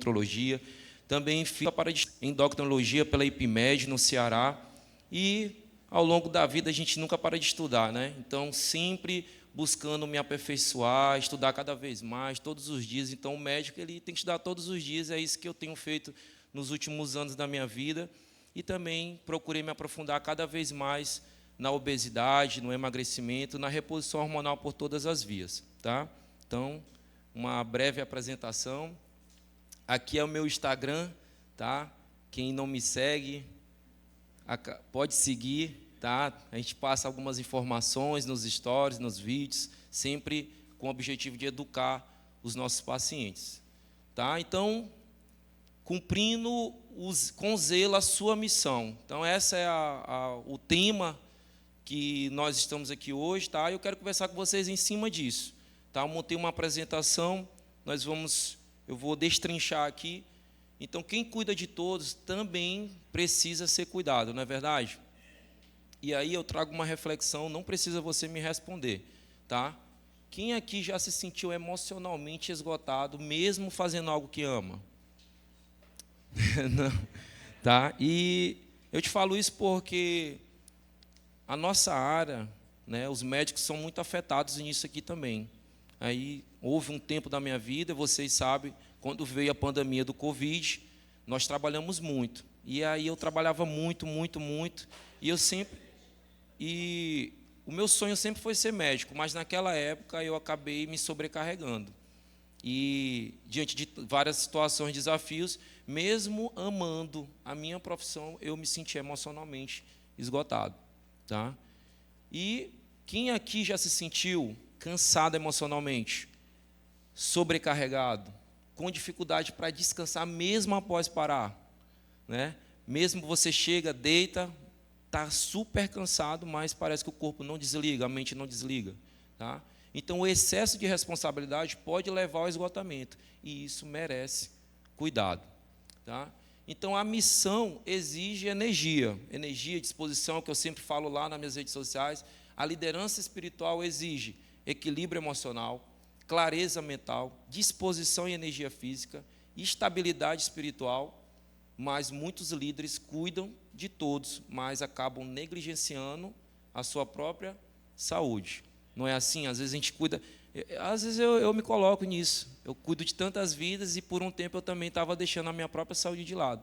endocrinologia. Também fiz para endocrinologia pela IPMED, no Ceará. E, ao longo da vida, a gente nunca para de estudar, né? Então, sempre buscando me aperfeiçoar, estudar cada vez mais, todos os dias. Então, o médico ele tem que estudar todos os dias, é isso que eu tenho feito nos últimos anos da minha vida. E também procurei me aprofundar cada vez mais na obesidade, no emagrecimento, na reposição hormonal por todas as vias. Tá? Então, uma breve apresentação. Aqui é o meu Instagram, tá? Quem não me segue, pode seguir. Tá? A gente passa algumas informações nos stories, nos vídeos, sempre com o objetivo de educar os nossos pacientes. Tá? Então, cumprindo com zelo a sua missão. Então, esse é o tema que nós estamos aqui hoje. Tá? Eu quero conversar com vocês em cima disso. Tá? Eu montei uma apresentação, eu vou destrinchar aqui. Então, quem cuida de todos também precisa ser cuidado, não é verdade? E aí eu trago uma reflexão, não precisa você me responder, tá? Quem aqui já se sentiu emocionalmente esgotado, mesmo fazendo algo que ama? Não, tá? E eu te falo isso porque a nossa área, né, os médicos são muito afetados nisso aqui também. Aí houve um tempo da minha vida, vocês sabem, quando veio a pandemia do Covid, nós trabalhamos muito. E aí eu trabalhava muito, e o meu sonho sempre foi ser médico, mas naquela época eu acabei me sobrecarregando. E diante de várias situações, desafios, mesmo amando a minha profissão, eu me senti emocionalmente esgotado. Tá? E quem aqui já se sentiu cansado emocionalmente, sobrecarregado, com dificuldade para descansar mesmo após parar? Né? Mesmo você chega, deita, está super cansado, mas parece que o corpo não desliga, a mente não desliga. Tá? Então, o excesso de responsabilidade pode levar ao esgotamento, e isso merece cuidado. Tá? Então, a missão exige energia, disposição, que eu sempre falo lá nas minhas redes sociais. A liderança espiritual exige equilíbrio emocional, clareza mental, disposição e energia física, estabilidade espiritual, mas muitos líderes cuidam de todos, mas acabam negligenciando a sua própria saúde. Não é assim? Às vezes a gente cuida... Às vezes eu me coloco nisso. Eu cuido de tantas vidas e por um tempo eu também estava deixando a minha própria saúde de lado.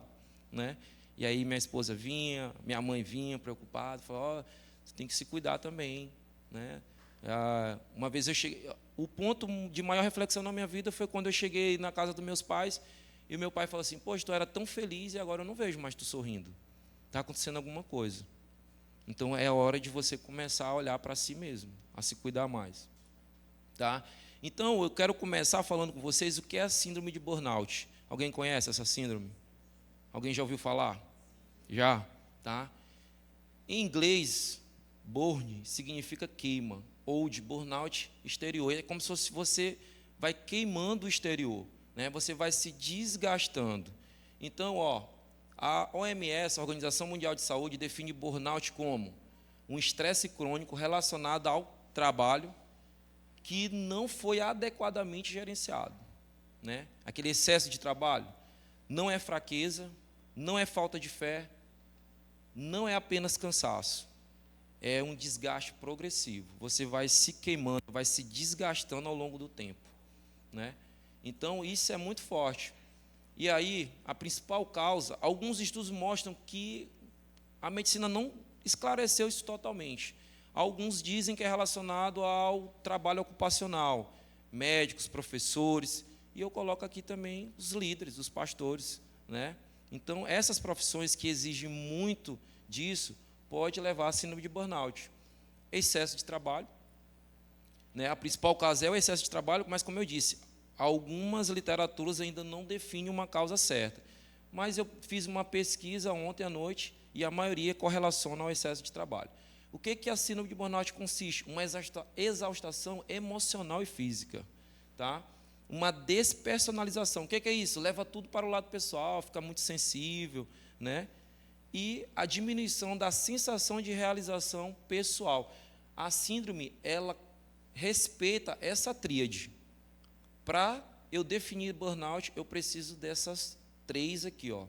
Né? E aí minha esposa vinha, minha mãe vinha preocupada, falou, você tem que se cuidar também. Né? Uma vez eu cheguei... O ponto de maior reflexão na minha vida foi quando eu cheguei na casa dos meus pais e o meu pai falou assim, poxa, tu era tão feliz e agora eu não vejo mais tu sorrindo. Está acontecendo alguma coisa. Então, é hora de você começar a olhar para si mesmo, a se cuidar mais. Tá? Então, eu quero começar falando com vocês o que é a síndrome de burnout. Alguém conhece essa síndrome? Alguém já ouviu falar? Já? Tá? Em inglês, burn significa queima, ou de burnout, exterior. É como se você vai queimando o exterior. Né? Você vai se desgastando. Então, a OMS, a Organização Mundial de Saúde, define burnout como um estresse crônico relacionado ao trabalho que não foi adequadamente gerenciado. Né? Aquele excesso de trabalho não é fraqueza, não é falta de fé, não é apenas cansaço. É um desgaste progressivo. Você vai se queimando, vai se desgastando ao longo do tempo. Né? Então, isso é muito forte. E aí, a principal causa, alguns estudos mostram que a medicina não esclareceu isso totalmente. Alguns dizem que é relacionado ao trabalho ocupacional, médicos, professores, e eu coloco aqui também os líderes, os pastores. Né? Então, essas profissões que exigem muito disso, pode levar a síndrome de burnout. Excesso de trabalho. Né? A principal causa é o excesso de trabalho, mas, como eu disse, algumas literaturas ainda não definem uma causa certa. Mas eu fiz uma pesquisa ontem à noite e a maioria correlaciona ao excesso de trabalho. O que a síndrome de burnout consiste? Uma exaustação emocional e física. Tá? Uma despersonalização. O que é isso? Leva tudo para o lado pessoal, fica muito sensível. Né? E a diminuição da sensação de realização pessoal. A síndrome, ela respeita essa tríade. Para eu defini burnout, eu preciso dessas 3 aqui, ó.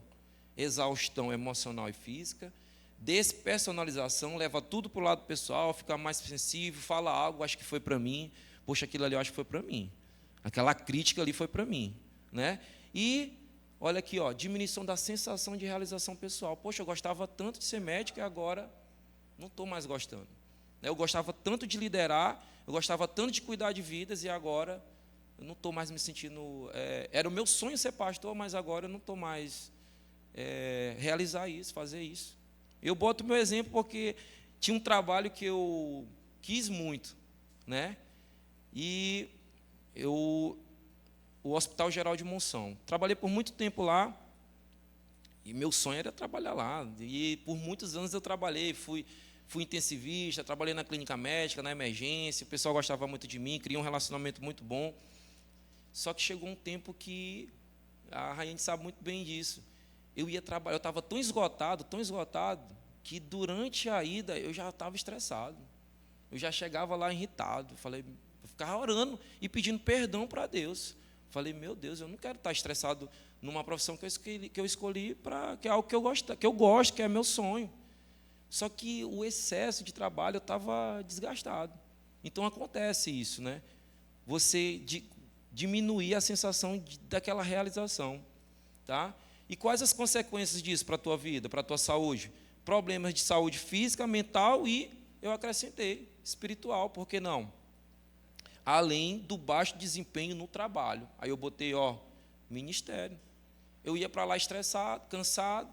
Exaustão emocional e física, despersonalização, leva tudo para o lado pessoal, fica mais sensível, fala algo, acho que foi para mim, poxa, aquilo ali eu acho que foi para mim. Aquela crítica ali foi para mim, né? E olha aqui, ó, diminuição da sensação de realização pessoal. Poxa, eu gostava tanto de ser médico e agora não estou mais gostando. Eu gostava tanto de liderar, eu gostava tanto de cuidar de vidas e agora eu não estou mais me sentindo... era o meu sonho ser pastor, mas agora eu não estou mais realizar isso, fazer isso. Eu boto o meu exemplo porque tinha um trabalho que eu quis muito, né? E o Hospital Geral de Monção. Trabalhei por muito tempo lá e meu sonho era trabalhar lá. E por muitos anos eu trabalhei, fui intensivista, trabalhei na clínica médica, na emergência, o pessoal gostava muito de mim, criei um relacionamento muito bom. Só que chegou um tempo que, a Raiane sabe muito bem disso, eu ia trabalhar, eu estava tão esgotado, que durante a ida eu já estava estressado. Eu já chegava lá irritado, eu ficava orando e pedindo perdão para Deus. Falei, meu Deus, eu não quero estar estressado numa profissão que eu escolhi, que é algo que eu gosto, que é meu sonho. Só que o excesso de trabalho, eu estava desgastado. Então acontece isso, né? Você diminuir a sensação daquela realização, tá? E quais as consequências disso para a tua vida, para a tua saúde? Problemas de saúde física, mental e, eu acrescentei, espiritual, por que não? Além do baixo desempenho no trabalho. Aí eu botei, ministério. Eu ia para lá estressado, cansado.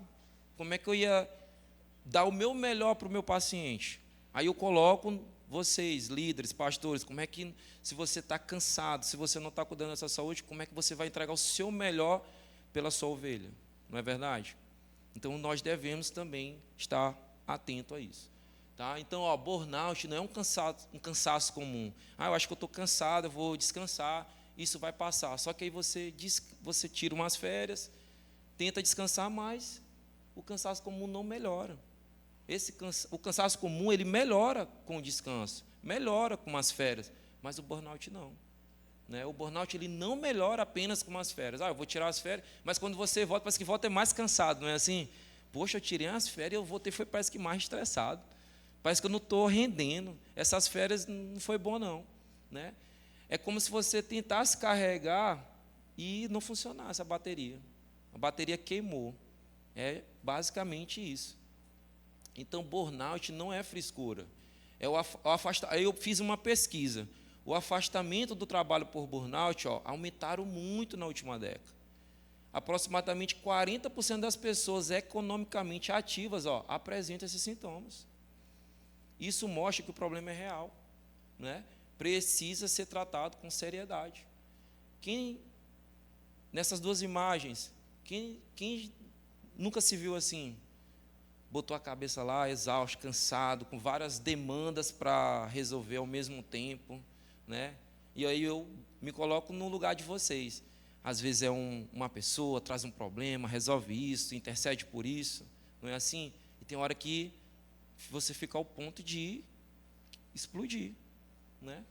Como é que eu ia dar o meu melhor para o meu paciente? Aí eu coloco vocês, líderes, pastores, como é que, se você está cansado, se você não está cuidando dessa saúde, como é que você vai entregar o seu melhor pela sua ovelha? Não é verdade? Então, nós devemos também estar atento a isso. Tá? Então, burnout não é um cansaço comum. Eu acho que eu estou cansado, eu vou descansar, isso vai passar. Só que aí você tira umas férias, tenta descansar, mas o cansaço comum não melhora. O cansaço comum, ele melhora com o descanso, melhora com as férias, mas o burnout não. Né? O burnout, ele não melhora apenas com as férias. Eu vou tirar as férias, mas quando você volta, parece que volta mais cansado, não é assim? Poxa, eu tirei as férias, eu voltei, parece que mais estressado. Parece que eu não estou rendendo. Essas férias não foi bom, não. Né? É como se você tentasse carregar e não funcionasse a bateria. A bateria queimou. É basicamente isso. Então, burnout não é frescura. Aí eu fiz uma pesquisa. O afastamento do trabalho por burnout aumentaram muito na última década. Aproximadamente 40% das pessoas economicamente ativas apresentam esses sintomas. Isso mostra que o problema é real, né? Precisa ser tratado com seriedade. Nessas 2 imagens, quem nunca se viu assim? Botou a cabeça lá, exausto, cansado, com várias demandas para resolver ao mesmo tempo, né? E aí eu me coloco no lugar de vocês. Às vezes é uma pessoa, traz um problema, resolve isso, intercede por isso, não é assim? E tem hora que você fica ao ponto de explodir, né?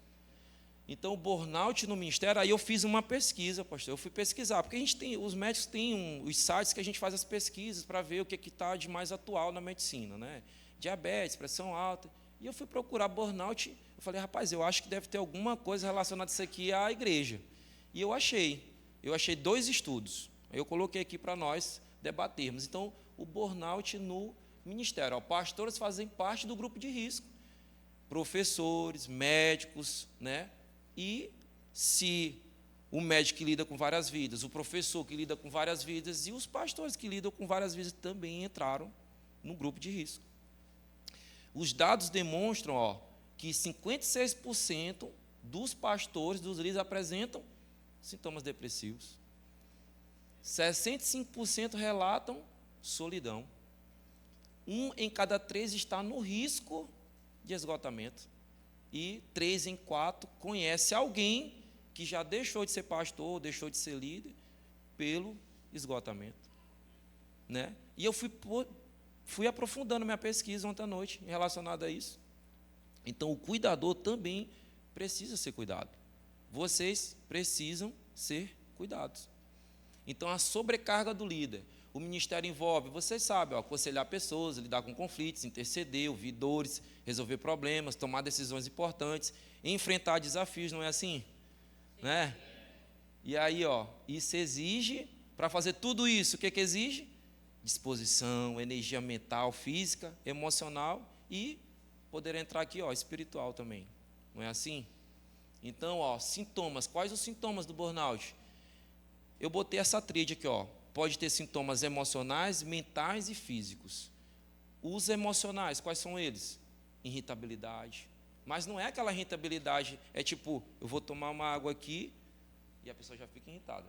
Então, o burnout no ministério, aí eu fiz uma pesquisa, pastor, eu fui pesquisar, porque os médicos têm os sites que a gente faz as pesquisas para ver o que está de mais atual na medicina, né? Diabetes, pressão alta, e eu fui procurar burnout, eu falei, rapaz, eu acho que deve ter alguma coisa relacionada a isso aqui à igreja, e eu achei 2 estudos, aí eu coloquei aqui para nós debatermos. Então, o burnout no ministério, pastores fazem parte do grupo de risco, professores, médicos, né? E se o médico que lida com várias vidas, o professor que lida com várias vidas e os pastores que lidam com várias vidas também entraram no grupo de risco. Os dados demonstram que 56% dos pastores, dos líderes, apresentam sintomas depressivos. 65% relatam solidão. 1 em cada 3 está no risco de esgotamento. E 3 em 4 conhece alguém que já deixou de ser pastor, deixou de ser líder, pelo esgotamento. Né? E eu fui aprofundando minha pesquisa ontem à noite relacionada a isso. Então, o cuidador também precisa ser cuidado. Vocês precisam ser cuidados. Então, a sobrecarga do líder. O ministério envolve, vocês sabem, aconselhar pessoas, lidar com conflitos, interceder, ouvir dores, resolver problemas, tomar decisões importantes, enfrentar desafios, não é assim? Né? E aí, isso exige, para fazer tudo isso, o que exige? Disposição, energia mental, física, emocional e poder entrar aqui, espiritual também. Não é assim? Então, sintomas. Quais os sintomas do burnout? Eu botei essa tríade aqui, Pode ter sintomas emocionais, mentais e físicos. Os emocionais, quais são eles? Irritabilidade. Mas não é aquela irritabilidade, é tipo, eu vou tomar uma água aqui e a pessoa já fica irritada.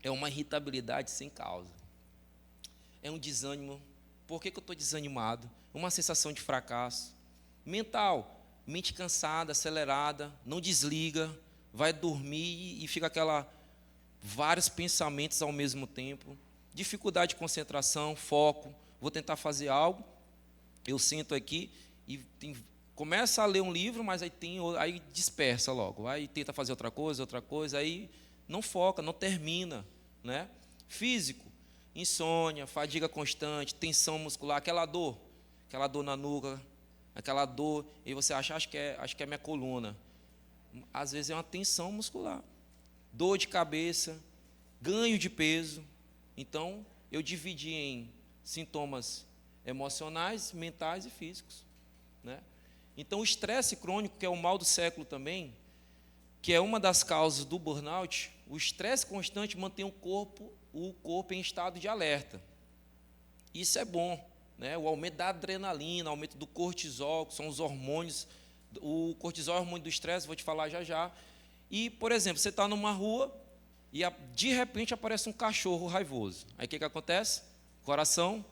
É uma irritabilidade sem causa. É um desânimo. Por que eu estou desanimado? Uma sensação de fracasso. Mental, mente cansada, acelerada, não desliga, vai dormir e fica vários pensamentos ao mesmo tempo. Dificuldade de concentração, foco. Vou tentar fazer algo, eu sento aqui e começa a ler um livro, mas aí dispersa logo. Aí tenta fazer outra coisa, aí não foca, não termina. Né? Físico, insônia, fadiga constante, tensão muscular, aquela dor na nuca, aquela dor, e você acho que é minha coluna. Às vezes é uma tensão muscular. Dor de cabeça, ganho de peso. Então, eu dividi em sintomas emocionais, mentais e físicos. Né? Então, o estresse crônico, que é o mal do século também, que é uma das causas do burnout, o estresse constante mantém o corpo em estado de alerta. Isso é bom. Né? O aumento da adrenalina, o aumento do cortisol, que são os hormônios. O cortisol é o hormônio do estresse, vou te falar já já. E, por exemplo, você está numa rua e de repente aparece um cachorro raivoso. Aí o que acontece? O coração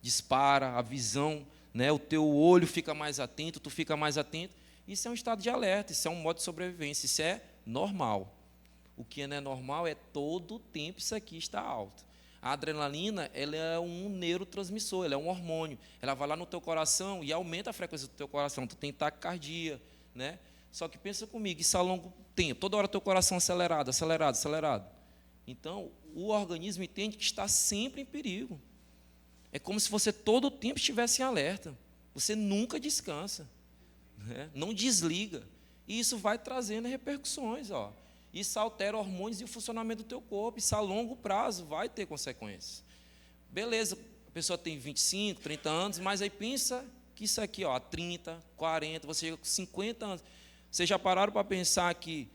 dispara, a visão, né? O teu olho fica mais atento, tu fica mais atento. Isso é um estado de alerta, isso é um modo de sobrevivência, isso é normal. O que não é normal é todo o tempo isso aqui está alto. A adrenalina, ela é um neurotransmissor, ela é um hormônio. Ela vai lá no teu coração e aumenta a frequência do teu coração, tu tem taquicardia, né? Só que pensa comigo, isso a longo tempo, toda hora teu coração acelerado. Então, o organismo entende que está sempre em perigo. É como se você todo o tempo estivesse em alerta. Você nunca descansa, né? Não desliga. E isso vai trazendo repercussões. Isso altera hormônios e o funcionamento do teu corpo. Isso a longo prazo vai ter consequências. Beleza, a pessoa tem 25, 30 anos, mas aí pensa que isso aqui, 30, 40, você chega com 50 anos. Vocês já pararam para pensar que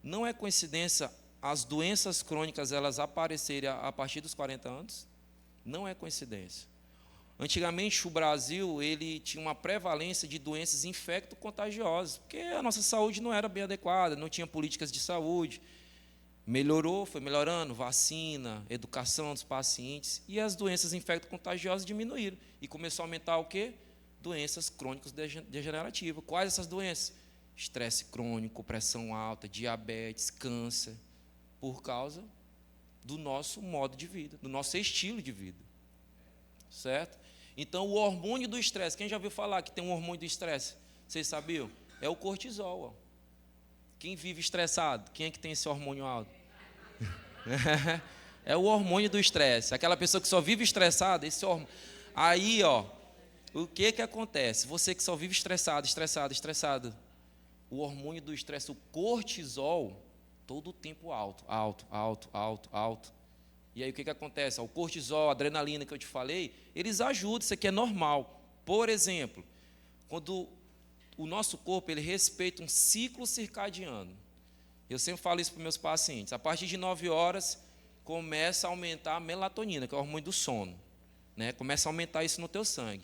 não é coincidência as doenças crônicas elas aparecerem a partir dos 40 anos? Não é coincidência. Antigamente, o Brasil ele tinha uma prevalência de doenças infecto-contagiosas, porque a nossa saúde não era bem adequada, não tinha políticas de saúde. Melhorou, foi melhorando, vacina, educação dos pacientes, e as doenças infecto-contagiosas diminuíram. E começou a aumentar o quê? Doenças crônicas degenerativas. Quais essas doenças? Estresse crônico, pressão alta, diabetes, câncer, por causa do nosso modo de vida, do nosso estilo de vida. Certo? Então, o hormônio do estresse, quem já ouviu falar que tem um hormônio do estresse? Vocês sabiam? É o cortisol. Quem vive estressado? Quem é que tem esse hormônio alto? É o hormônio do estresse. Aquela pessoa que só vive estressada, esse hormônio. Aí, o que acontece? Você que só vive estressado, o hormônio do estresse, o cortisol, todo o tempo alto. E aí o que acontece? O cortisol, a adrenalina que eu te falei, eles ajudam, isso aqui é normal. Por exemplo, quando o nosso corpo ele respeita um ciclo circadiano. Eu sempre falo isso para os meus pacientes. A partir de 9 horas, começa a aumentar a melatonina, que é o hormônio do sono. Né? Começa a aumentar isso no teu sangue.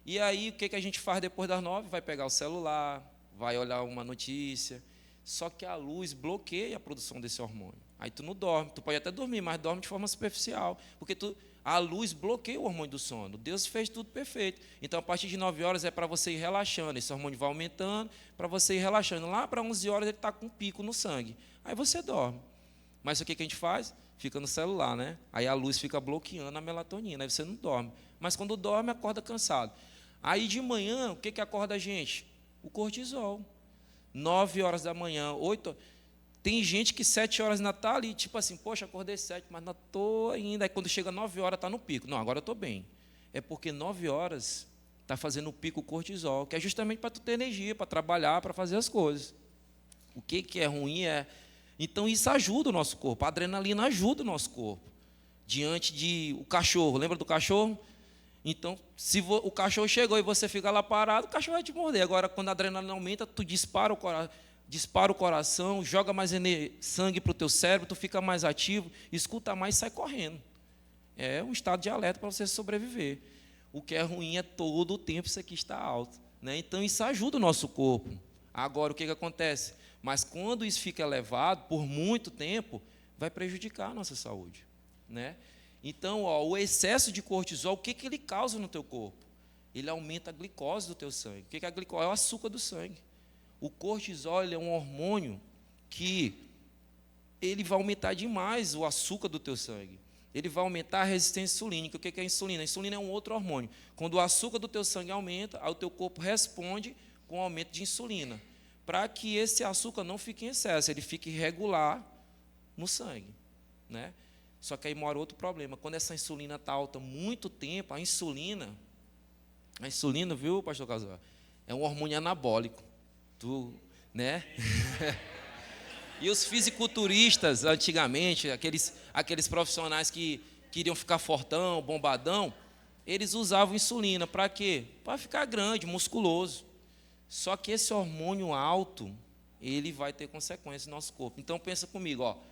E aí, o que a gente faz depois das 9? Vai pegar o celular, vai olhar uma notícia. Só que a luz bloqueia a produção desse hormônio. Aí tu não dorme. Tu pode até dormir, mas dorme de forma superficial. Porque a luz bloqueia o hormônio do sono. Deus fez tudo perfeito. Então, a partir de 9 horas é para você ir relaxando. Esse hormônio vai aumentando para você ir relaxando. Lá para 11 horas ele está com um pico no sangue. Aí você dorme. Mas o que a gente faz? Fica no celular, né? Aí a luz fica bloqueando a melatonina. Aí você não dorme. Mas quando dorme, acorda cansado. Aí de manhã, o que acorda a gente? O cortisol. 9 horas da manhã, 8 horas. Tem gente que 7 horas ainda está ali, tipo assim, poxa, acordei 7, mas não estou ainda. Aí quando chega 9 horas, está no pico. Não, agora eu estou bem. É porque 9 horas está fazendo o pico cortisol, que é justamente para tu ter energia, para trabalhar, para fazer as coisas. O que é ruim é... Então, isso ajuda o nosso corpo. A adrenalina ajuda o nosso corpo. Diante de... O cachorro, lembra do cachorro? Então, se o cachorro chegou e você fica lá parado, o cachorro vai te morder. Agora, quando a adrenalina aumenta, tu dispara o coração, joga mais sangue para o teu cérebro, tu fica mais ativo, escuta mais e sai correndo. É um estado de alerta para você sobreviver. O que é ruim é todo o tempo isso aqui está alto, né? Então, isso ajuda o nosso corpo. Agora, o que acontece? Mas quando isso fica elevado por muito tempo, vai prejudicar a nossa saúde, né? Então, o excesso de cortisol, o que ele causa no teu corpo? Ele aumenta a glicose do teu sangue. O que é a glicose? É o açúcar do sangue. O cortisol é um hormônio que ele vai aumentar demais o açúcar do teu sangue. Ele vai aumentar a resistência insulínica. O que é a insulina? A insulina é um outro hormônio. Quando o açúcar do teu sangue aumenta, aí o teu corpo responde com o aumento de insulina, para que esse açúcar não fique em excesso, ele fique regular no sangue, né? Só que aí mora outro problema. Quando essa insulina está alta muito tempo, a insulina, viu, pastor Casal? É um hormônio anabólico. Né? E os fisiculturistas, antigamente, aqueles profissionais que queriam ficar fortão, bombadão, eles usavam insulina. Para quê? Para ficar grande, musculoso. Só que esse hormônio alto, ele vai ter consequências no nosso corpo. Então, pensa comigo,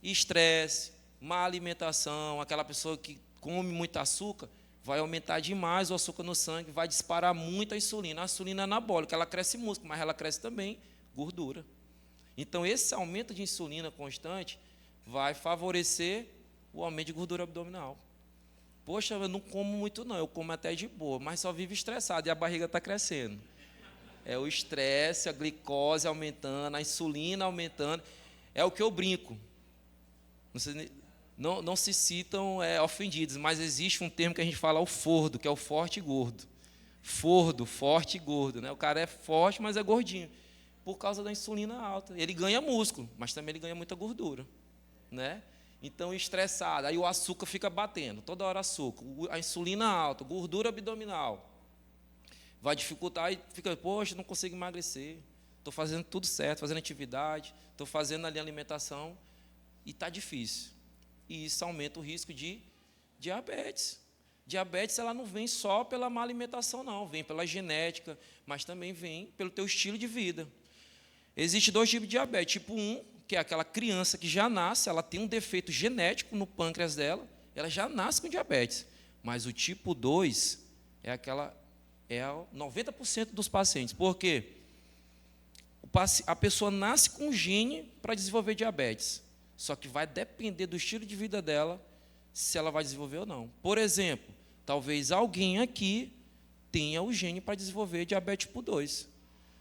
estresse, má alimentação, aquela pessoa que come muito açúcar, vai aumentar demais o açúcar no sangue, vai disparar muito a insulina. A insulina é anabólica, ela cresce músculo, mas ela cresce também gordura. Então, esse aumento de insulina constante vai favorecer o aumento de gordura abdominal. Poxa, eu não como muito não, eu como até de boa, mas só vivo estressado e a barriga está crescendo. É o estresse, a glicose aumentando, a insulina aumentando. É o que eu brinco. Não se citam ofendidos, mas existe um termo que a gente fala, o fordo, que é o forte e gordo. Fordo, forte e gordo, né? O cara é forte, mas é gordinho, por causa da insulina alta. Ele ganha músculo, mas também ele ganha muita gordura, né? Então, estressado, aí o açúcar fica batendo, toda hora açúcar, a insulina alta, gordura abdominal, vai dificultar, e fica, poxa, não consigo emagrecer, estou fazendo tudo certo, fazendo atividade, estou fazendo ali alimentação, e está difícil. E isso aumenta o risco de diabetes. Diabetes, ela não vem só pela má alimentação, não. Vem pela genética, mas também vem pelo teu estilo de vida. Existem 2 tipos de diabetes. Tipo 1, que é aquela criança que já nasce, ela tem um defeito genético no pâncreas dela, ela já nasce com diabetes. Mas o tipo 2 é 90% dos pacientes. Por quê? A pessoa nasce com gene para desenvolver diabetes. Só que vai depender do estilo de vida dela, se ela vai desenvolver ou não. Por exemplo, talvez alguém aqui tenha o gene para desenvolver diabetes tipo 2.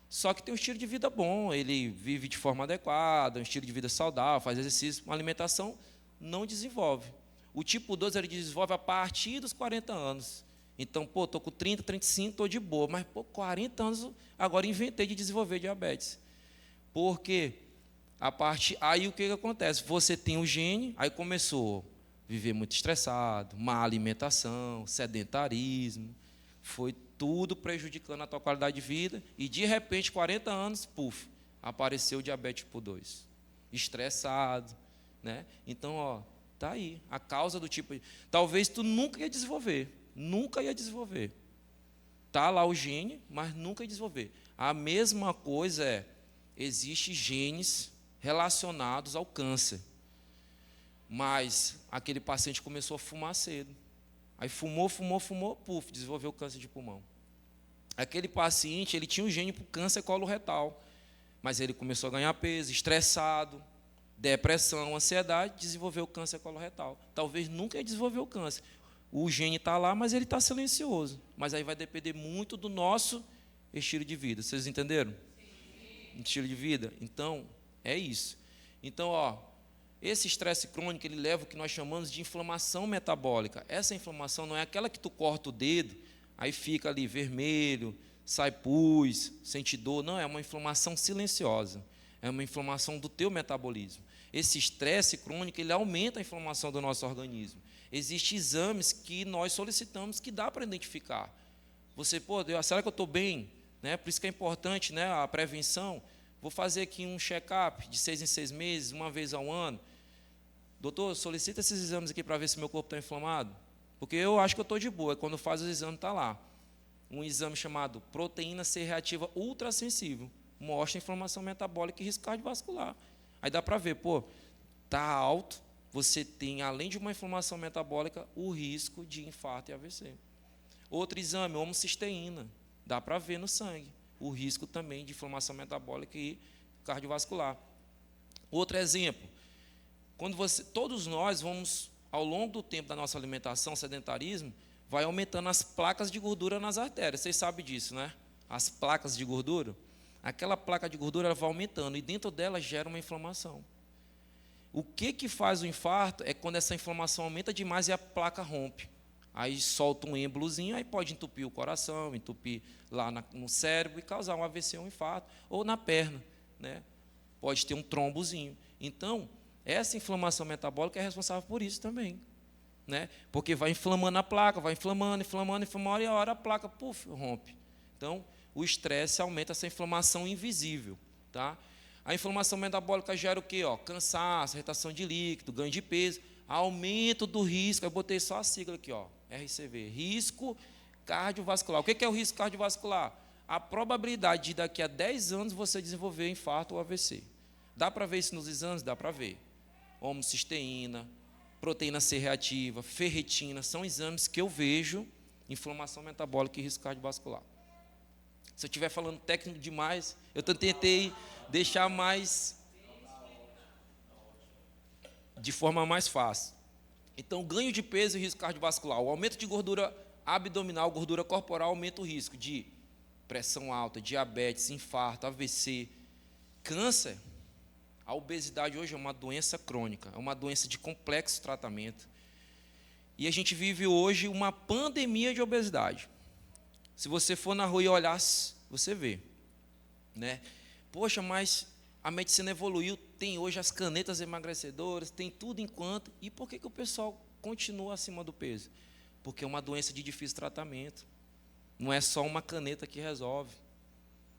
Só que tem um estilo de vida bom, ele vive de forma adequada, um estilo de vida saudável, faz exercício, uma alimentação, não desenvolve. O tipo 2 ele desenvolve a partir dos 40 anos. Então, estou com 30, 35, estou de boa, mas 40 anos, agora inventei de desenvolver diabetes. Por quê? Aí o que acontece? Você tem o gene, aí começou a viver muito estressado, má alimentação, sedentarismo, foi tudo prejudicando a tua qualidade de vida, e de repente, 40 anos, apareceu o diabetes tipo 2. Estressado, né? Então, tá aí, a causa do tipo... Talvez tu nunca ia desenvolver. Tá lá o gene, mas nunca ia desenvolver. A mesma coisa existe genes relacionados ao câncer. Mas aquele paciente começou a fumar cedo. Aí fumou, desenvolveu câncer de pulmão. Aquele paciente, ele tinha um gene para o câncer coloretal, mas ele começou a ganhar peso, estressado, depressão, ansiedade, desenvolveu câncer coloretal. Talvez nunca desenvolveu câncer. O gene está lá, mas ele está silencioso. Mas aí vai depender muito do nosso estilo de vida. Vocês entenderam? Sim. Estilo de vida? Então, é isso. Então, esse estresse crônico, ele leva o que nós chamamos de inflamação metabólica. Essa inflamação não é aquela que tu corta o dedo, aí fica ali vermelho, sai pus, sente dor. Não, é uma inflamação silenciosa. é uma inflamação do teu metabolismo. Esse estresse crônico, ele aumenta a inflamação do nosso organismo. Existem exames que nós solicitamos que dá para identificar. Você, será que eu estou bem? Né? Por isso que é importante, né, a prevenção. Vou fazer aqui um check-up de 6 em 6 meses, uma vez ao ano. Doutor, solicita esses exames aqui para ver se meu corpo está inflamado. Porque eu acho que eu estou de boa. Quando faz os exames, está lá. Um exame chamado proteína C reativa ultrassensível. Mostra inflamação metabólica e risco cardiovascular. Aí dá para ver, está alto, você tem, além de uma inflamação metabólica, o risco de infarto e AVC. Outro exame, homocisteína. Dá para ver no sangue o risco também de inflamação metabólica e cardiovascular. Outro exemplo, todos nós vamos, ao longo do tempo da nossa alimentação, sedentarismo, vai aumentando as placas de gordura nas artérias. Vocês sabem disso, né? As placas de gordura, aquela placa de gordura ela vai aumentando e dentro dela gera uma inflamação. O que faz o infarto é quando essa inflamação aumenta demais e a placa rompe. Aí solta um êmbolozinho, aí pode entupir o coração, entupir lá no cérebro e causar um AVC, um infarto, ou na perna, né? Pode ter um trombozinho. Então, essa inflamação metabólica é responsável por isso também, né? Porque vai inflamando a placa, vai inflamando, e a hora a placa, rompe. Então, o estresse aumenta essa inflamação invisível, tá? A inflamação metabólica gera o quê? Cansaço, retenção de líquido, ganho de peso, aumento do risco. Eu botei só a sigla aqui, RCV, risco cardiovascular. O que é o risco cardiovascular? A probabilidade de daqui a 10 anos você desenvolver infarto ou AVC. Dá para ver isso nos exames? Dá para ver. Homocisteína, proteína C reativa, ferritina, são exames que eu vejo inflamação metabólica e risco cardiovascular. Se eu estiver falando técnico demais, eu tentei deixar de forma mais fácil. Então, ganho de peso e risco cardiovascular. O aumento de gordura abdominal, gordura corporal, aumenta o risco de pressão alta, diabetes, infarto, AVC, câncer. A obesidade hoje é uma doença crônica, é uma doença de complexo tratamento. E a gente vive hoje uma pandemia de obesidade. Se você for na rua e olhar, você vê, né? Poxa, mas a medicina evoluiu, tem hoje as canetas emagrecedoras, tem tudo enquanto. E por que o pessoal continua acima do peso? Porque é uma doença de difícil tratamento. Não é só uma caneta que resolve,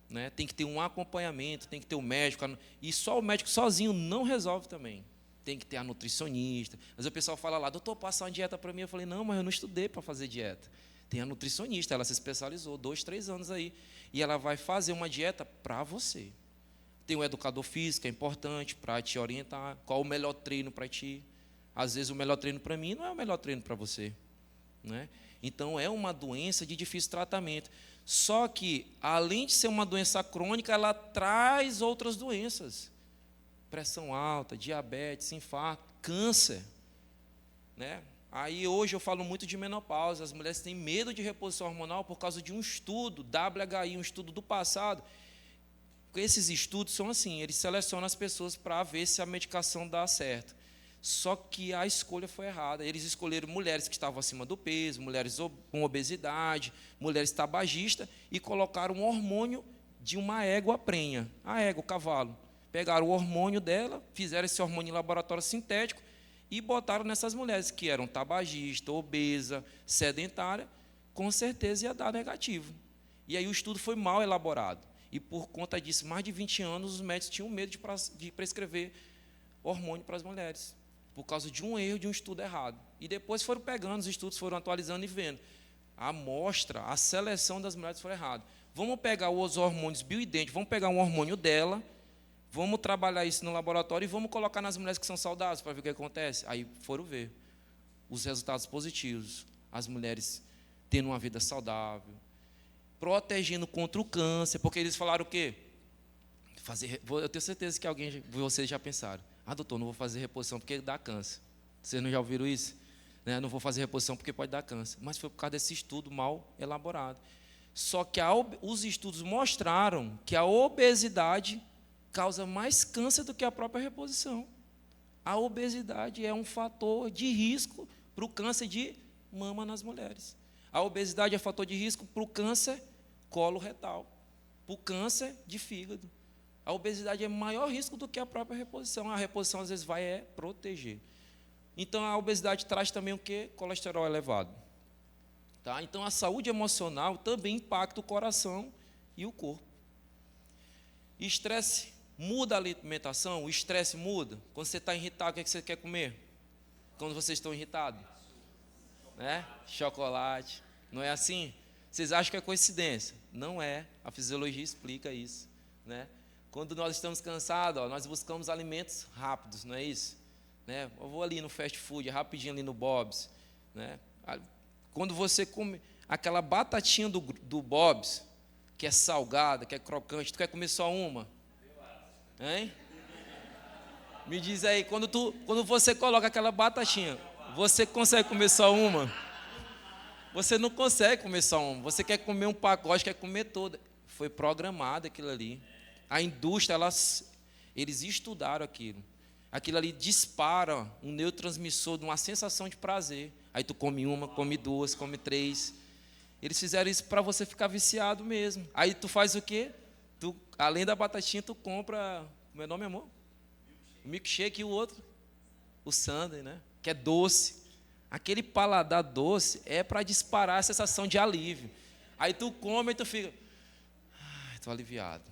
né? Tem que ter um acompanhamento, tem que ter um médico. E só o médico sozinho não resolve também. Tem que ter a nutricionista. Mas o pessoal fala lá, doutor, passa uma dieta para mim. Eu falei, não, mas eu não estudei para fazer dieta. Tem a nutricionista, ela se especializou 2, 3 anos aí. E ela vai fazer uma dieta para você. Tem um educador físico, é importante para te orientar. Qual o melhor treino para ti? Às vezes o melhor treino para mim não é o melhor treino para você, né? Então é uma doença de difícil tratamento. Só que, além de ser uma doença crônica, ela traz outras doenças. Pressão alta, diabetes, infarto, câncer, né? Aí hoje eu falo muito de menopausa. As mulheres têm medo de reposição hormonal por causa de um estudo, WHI, um estudo do passado. Esses estudos são assim, eles selecionam as pessoas para ver se a medicação dá certo. Só que a escolha foi errada. Eles escolheram mulheres que estavam acima do peso, mulheres com obesidade, mulheres tabagistas, e colocaram um hormônio de uma égua prenha, a égua, o cavalo. Pegaram o hormônio dela, fizeram esse hormônio em laboratório sintético e botaram nessas mulheres que eram tabagistas, obesa, sedentária, com certeza ia dar negativo. E aí o estudo foi mal elaborado. E por conta disso, mais de 20 anos, os médicos tinham medo de prescrever hormônio para as mulheres, por causa de um erro, de um estudo errado. E depois foram pegando, os estudos foram atualizando e vendo. A amostra, a seleção das mulheres foi errada. Vamos pegar os hormônios bioidênticos, vamos pegar um hormônio dela, vamos trabalhar isso no laboratório e vamos colocar nas mulheres que são saudáveis para ver o que acontece. Aí foram ver os resultados positivos. As mulheres tendo uma vida saudável, protegendo contra o câncer, porque eles falaram o quê? Eu tenho certeza que alguém de vocês já pensaram, doutor, não vou fazer reposição porque dá câncer. Vocês não já ouviram isso? Não vou fazer reposição porque pode dar câncer. Mas foi por causa desse estudo mal elaborado. Só que os estudos mostraram que a obesidade causa mais câncer do que a própria reposição. A obesidade é um fator de risco para o câncer de mama nas mulheres. A obesidade é fator de risco para o câncer coloretal, para o câncer de fígado, A obesidade é maior risco do que a própria reposição. A reposição, às vezes, vai proteger. Então, a obesidade traz também o quê? Colesterol elevado. Tá? Então, a saúde emocional também impacta o coração e o corpo. Estresse muda a alimentação? O estresse muda? Quando você está irritado, o que você quer comer? Quando vocês estão irritados? Né? Chocolate. Não é assim? Vocês acham que é coincidência? Não é. A fisiologia explica isso. Né? Quando nós estamos cansados, nós buscamos alimentos rápidos, não é isso? Né? Eu vou ali no fast food, rapidinho ali no Bob's. Né? Quando você come aquela batatinha do Bob's, que é salgada, que é crocante, tu quer comer só uma? Hein? Me diz aí, quando você coloca aquela batatinha, você consegue comer só uma? Você não consegue comer só uma. Você quer comer um pacote, quer comer toda. Foi programado aquilo ali. A indústria, eles estudaram aquilo. Aquilo ali dispara um neurotransmissor de uma sensação de prazer. Aí tu come uma, come duas, come três. Eles fizeram isso para você ficar viciado mesmo. Aí tu faz o quê? Tu, além da batatinha, tu compra, como é o nome, amor? O milkshake e o outro, o sundae, né? Que é doce. Aquele paladar doce é para disparar a sensação de alívio. Aí tu come e tu fica, estou aliviado.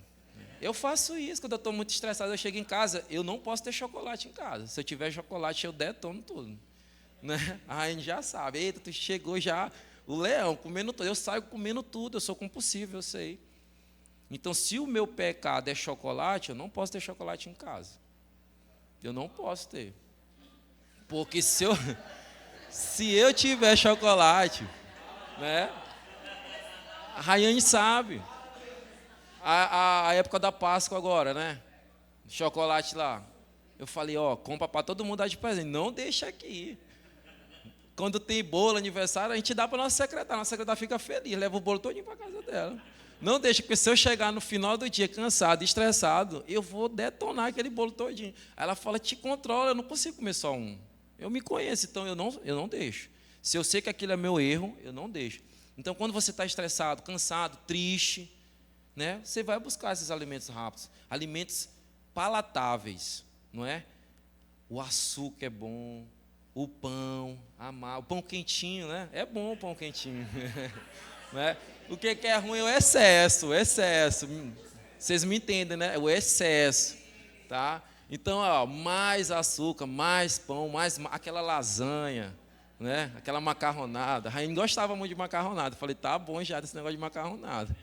Eu faço isso quando eu estou muito estressado. Eu chego em casa, eu não posso ter chocolate em casa. Se eu tiver chocolate, eu detono tudo. Né? A gente já sabe. Eita, tu chegou já, o leão comendo tudo. Eu saio comendo tudo, eu sou compulsivo, eu sei. Então, se o meu pecado é chocolate, eu não posso ter chocolate em casa. Eu não posso ter. Porque se eu tiver chocolate, né? A Rayane sabe. A época da Páscoa agora, né? Chocolate lá. Eu falei, compra para todo mundo dar de presente. Não deixa aqui. Quando tem bolo, aniversário, a gente dá para nossa secretária. Nossa secretária fica feliz, leva o bolo todinho para casa dela. Não deixa, porque se eu chegar no final do dia cansado, estressado, eu vou detonar aquele bolo todinho. Aí ela fala, te controla, eu não consigo comer só um. Eu me conheço, então eu não deixo. Se eu sei que aquilo é meu erro, eu não deixo. Então, quando você está estressado, cansado, triste, né, você vai buscar esses alimentos rápidos, alimentos palatáveis, não é? O açúcar é bom, o pão, o pão quentinho, né? É bom o pão quentinho. Né? O que é ruim é o excesso, Vocês me entendem, né? O excesso, tá? Então, mais açúcar, mais pão, mais aquela lasanha, né? Aquela macarronada. A Rainha gostava muito de macarronada. Eu falei, tá bom já desse negócio de macarronada.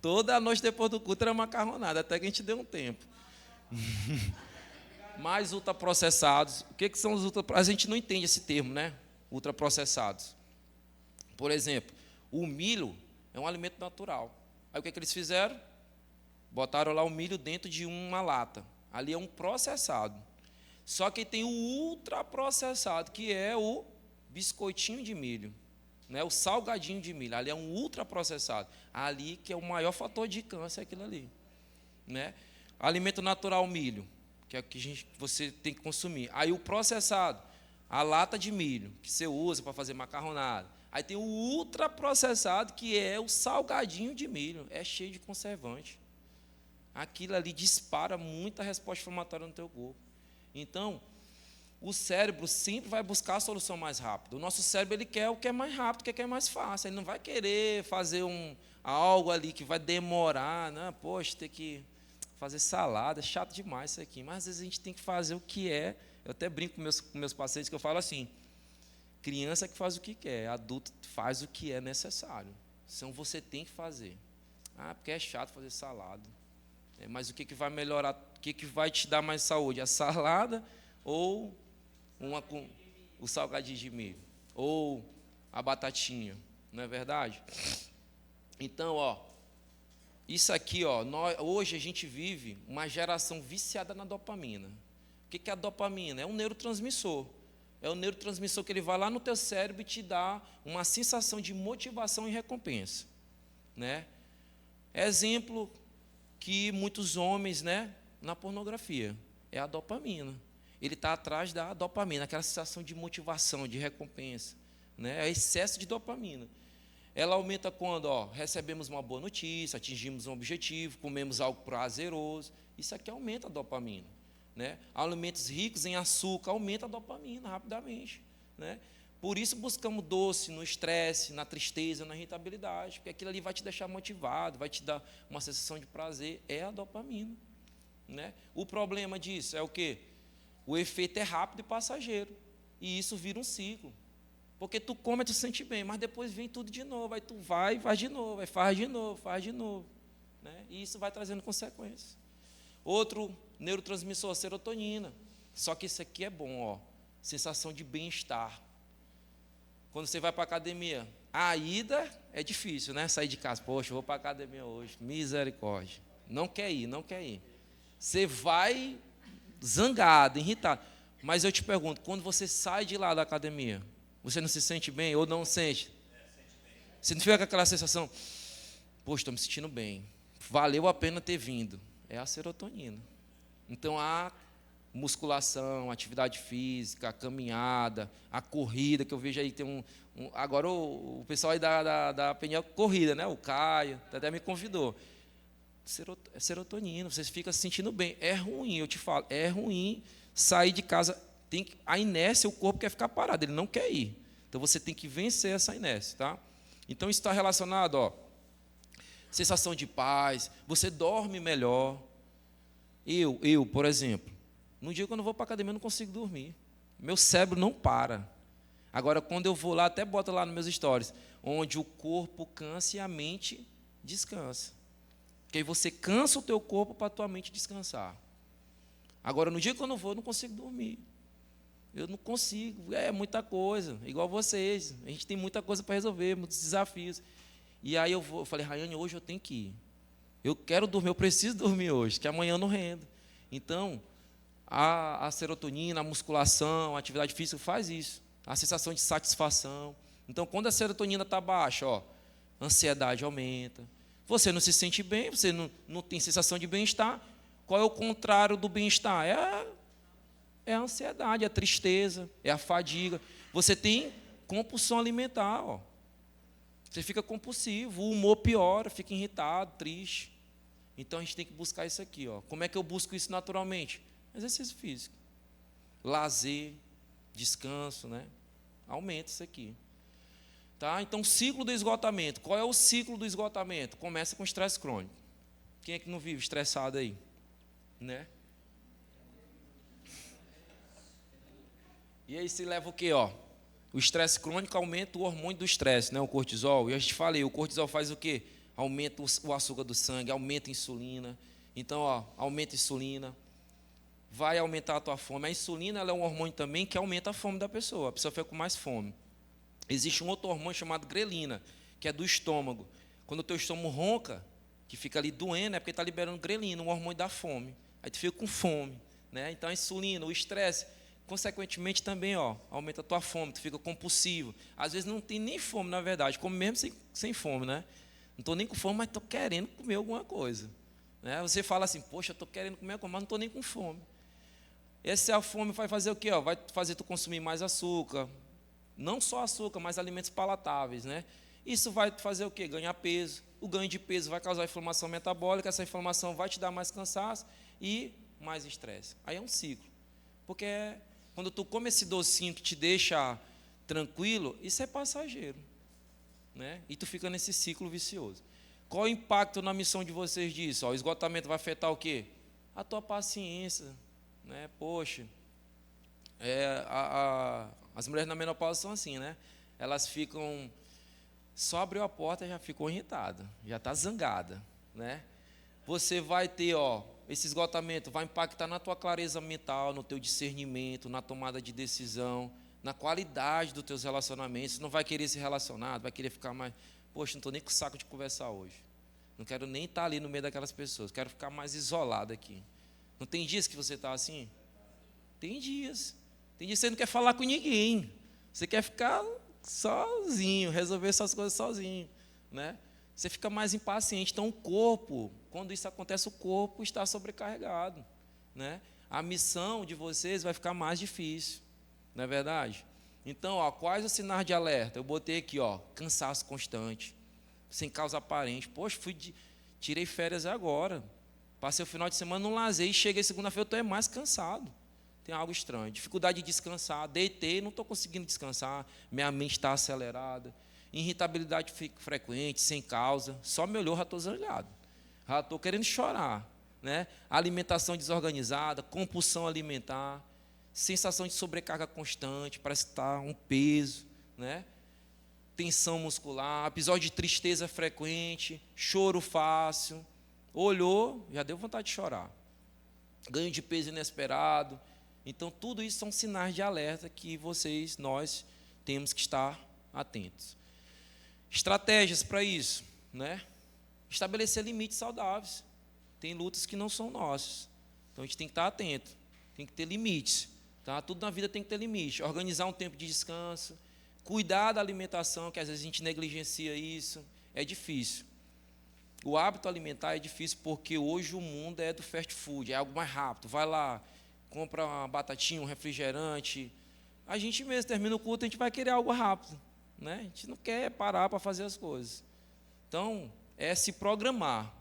Toda noite depois do culto era macarronada, até que a gente deu um tempo. Mais ultraprocessados. O que são os ultraprocessados? A gente não entende esse termo, né? Ultraprocessados. Por exemplo, o milho é um alimento natural. Aí o que eles fizeram? Botaram lá o milho dentro de uma lata. Ali é um processado. Só que tem o ultraprocessado, que é o biscoitinho de milho. Né, o salgadinho de milho, ali é um ultraprocessado. Ali que é o maior fator de câncer, é aquilo ali. Né? Alimento natural, milho, que é o que você tem que consumir. Aí o processado, a lata de milho, que você usa para fazer macarronada. Aí tem o ultraprocessado, que é o salgadinho de milho, é cheio de conservante. Aquilo ali dispara muita resposta inflamatória no teu corpo. Então, o cérebro sempre vai buscar a solução mais rápida. O nosso cérebro ele quer o que é mais rápido, o que é mais fácil. Ele não vai querer fazer algo ali que vai demorar. Né? Poxa, ter que fazer salada, é chato demais isso aqui. Mas às vezes a gente tem que fazer o que é. Eu até brinco com meus pacientes que eu falo assim, criança que faz o que quer, adulto faz o que é necessário. Então você tem que fazer. Porque é chato fazer salada. Mas o que vai melhorar, o que vai te dar mais saúde? A salada ou o salgadinho de milho, ou a batatinha, não é verdade? Então, isso aqui, hoje a gente vive uma geração viciada na dopamina. O que é a dopamina? É um neurotransmissor. É um neurotransmissor que ele vai lá no teu cérebro e te dá uma sensação de motivação e recompensa. Né? Exemplo que muitos homens, né, na pornografia, é a dopamina. Ele está atrás da dopamina, aquela sensação de motivação, de recompensa. Né? É excesso de dopamina. Ela aumenta quando recebemos uma boa notícia, atingimos um objetivo, comemos algo prazeroso. Isso aqui aumenta a dopamina, né? Alimentos ricos em açúcar aumenta a dopamina rapidamente, né? Por isso buscamos doce no estresse, na tristeza, na irritabilidade, porque aquilo ali vai te deixar motivado, vai te dar uma sensação de prazer, é a dopamina, né? O problema disso é o quê? O efeito é rápido e passageiro, e isso vira um ciclo. Porque tu come, tu se sente bem, mas depois vem tudo de novo, aí tu vai e faz de novo, aí faz de novo, né? E isso vai trazendo consequências. Outro neurotransmissor, a serotonina. Só que isso aqui é bom, ó, sensação de bem-estar. Quando você vai para a academia, a ida é difícil, né? Sair de casa, poxa, eu vou para a academia hoje, misericórdia. Não quer ir. Você vai zangado, irritado. Mas eu te pergunto, quando você sai de lá da academia, você não se sente bem ou não sente? Você não fica com aquela sensação, poxa, estou me sentindo bem, valeu a pena ter vindo. É a serotonina. Então, a musculação, atividade física, a caminhada, a corrida, que eu vejo aí, tem agora o pessoal aí da Peniel Corrida, né? O Caio, até me convidou. Serotonina, você fica se sentindo bem. É ruim, eu te falo, é ruim sair de casa. A inércia, o corpo quer ficar parado, ele não quer ir. Então, você tem que vencer essa inércia, tá? Então, isso está relacionado, ó, sensação de paz, você dorme melhor. Eu, por exemplo, no dia que eu não vou para a academia, eu não consigo dormir. Meu cérebro não para. Agora, quando eu vou lá, até boto lá nos meus stories, onde o corpo cansa e a mente descansa. Porque aí você cansa o teu corpo para a tua mente descansar. Agora, no dia que eu não vou, eu não consigo dormir. Eu não consigo, é muita coisa, igual vocês. A gente tem muita coisa para resolver, muitos desafios. E aí eu falei, Rayane, hoje eu tenho que ir. Eu quero dormir, eu preciso dormir hoje, que amanhã eu não rendo. Então, a serotonina, a musculação, a atividade física faz isso. A sensação de satisfação. Então, quando a serotonina está baixa, ó, a ansiedade aumenta. Você não se sente bem, você não tem sensação de bem-estar. Qual é o contrário do bem-estar? É a ansiedade, é a tristeza, é a fadiga. Você tem compulsão alimentar, ó. Você fica compulsivo, o humor piora, fica irritado, triste. Então, a gente tem que buscar isso aqui, ó. Como é que eu busco isso naturalmente? Exercício físico. Lazer, descanso, né? Aumenta isso aqui. Tá? Então, ciclo do esgotamento. Qual é o ciclo do esgotamento? Começa com estresse crônico. Quem é que não vive estressado aí? Né? E aí se leva o quê, ó? O estresse crônico aumenta o hormônio do estresse, né? O cortisol. E eu já te falei, o cortisol faz o quê? Aumenta o açúcar do sangue, aumenta a insulina. Então, ó, aumenta a insulina. Vai aumentar a tua fome. A insulina ela é um hormônio também que aumenta a fome da pessoa. A pessoa fica com mais fome. Existe um outro hormônio chamado grelina, que é do estômago. Quando o teu estômago ronca, que fica ali doendo, é porque está liberando grelina, um hormônio da fome. Aí tu fica com fome, né? Então a insulina, o estresse, consequentemente também, ó, aumenta a tua fome, tu fica compulsivo. Às vezes não tem nem fome, na verdade, come mesmo sem fome, né? Não estou nem com fome, mas estou querendo comer alguma coisa. Né? Você fala assim, poxa, estou querendo comer alguma coisa, mas não estou nem com fome. Essa fome vai fazer o quê? Ó? Vai fazer tu consumir mais açúcar, não só açúcar, mas alimentos palatáveis, né? Isso vai fazer o quê? Ganhar peso. O ganho de peso vai causar inflamação metabólica, essa inflamação vai te dar mais cansaço e mais estresse. Aí é um ciclo. Porque quando tu come esse docinho que te deixa tranquilo, isso é passageiro, né? E tu fica nesse ciclo vicioso. Qual o impacto na missão de vocês disso? Ó, o esgotamento vai afetar o quê? A tua paciência, né? Poxa, as mulheres na menopausa são assim, né? Elas ficam, só abriu a porta já ficou irritada, já está zangada, né? Você vai ter, ó, esse esgotamento vai impactar na tua clareza mental, no teu discernimento, na tomada de decisão, na qualidade dos teus relacionamentos. Você não vai querer se relacionar, vai querer ficar mais, poxa, não estou nem com saco de conversar hoje. Não quero nem estar ali no meio daquelas pessoas, quero ficar mais isolado aqui. Não tem dias que você está assim? Tem dias. Tem dias que você não quer falar com ninguém. Você quer ficar sozinho, resolver essas coisas sozinho, né? Você fica mais impaciente. Então, o corpo, quando isso acontece, o corpo está sobrecarregado, né? A missão de vocês vai ficar mais difícil, não é verdade? Então, ó, quais os sinais de alerta? Eu botei aqui, ó, cansaço constante, sem causa aparente. Poxa, tirei férias agora. Passei o final de semana no lazer e cheguei segunda-feira, eu estou mais cansado. Tem algo estranho. Dificuldade de descansar. Deitei, não estou conseguindo descansar. Minha mente está acelerada. Irritabilidade frequente, sem causa. Só me olhou, já estou zangado. Já estou querendo chorar. Né? Alimentação desorganizada, compulsão alimentar, sensação de sobrecarga constante, parece que está um peso, né? Tensão muscular, episódio de tristeza frequente, choro fácil. Olhou, já deu vontade de chorar. Ganho de peso inesperado. Então, tudo isso são sinais de alerta que nós, temos que estar atentos. Estratégias para isso, né? Estabelecer limites saudáveis. Tem lutas que não são nossas. Então, a gente tem que estar atento. Tem que ter limites. Tá? Tudo na vida tem que ter limite. Organizar um tempo de descanso. Cuidar da alimentação, que às vezes a gente negligencia isso. É difícil. O hábito alimentar é difícil porque hoje o mundo é do fast food. É algo mais rápido. Vai lá, compra uma batatinha, um refrigerante. A gente mesmo termina o culto, a gente vai querer algo rápido. Né? A gente não quer parar para fazer as coisas. Então, é se programar.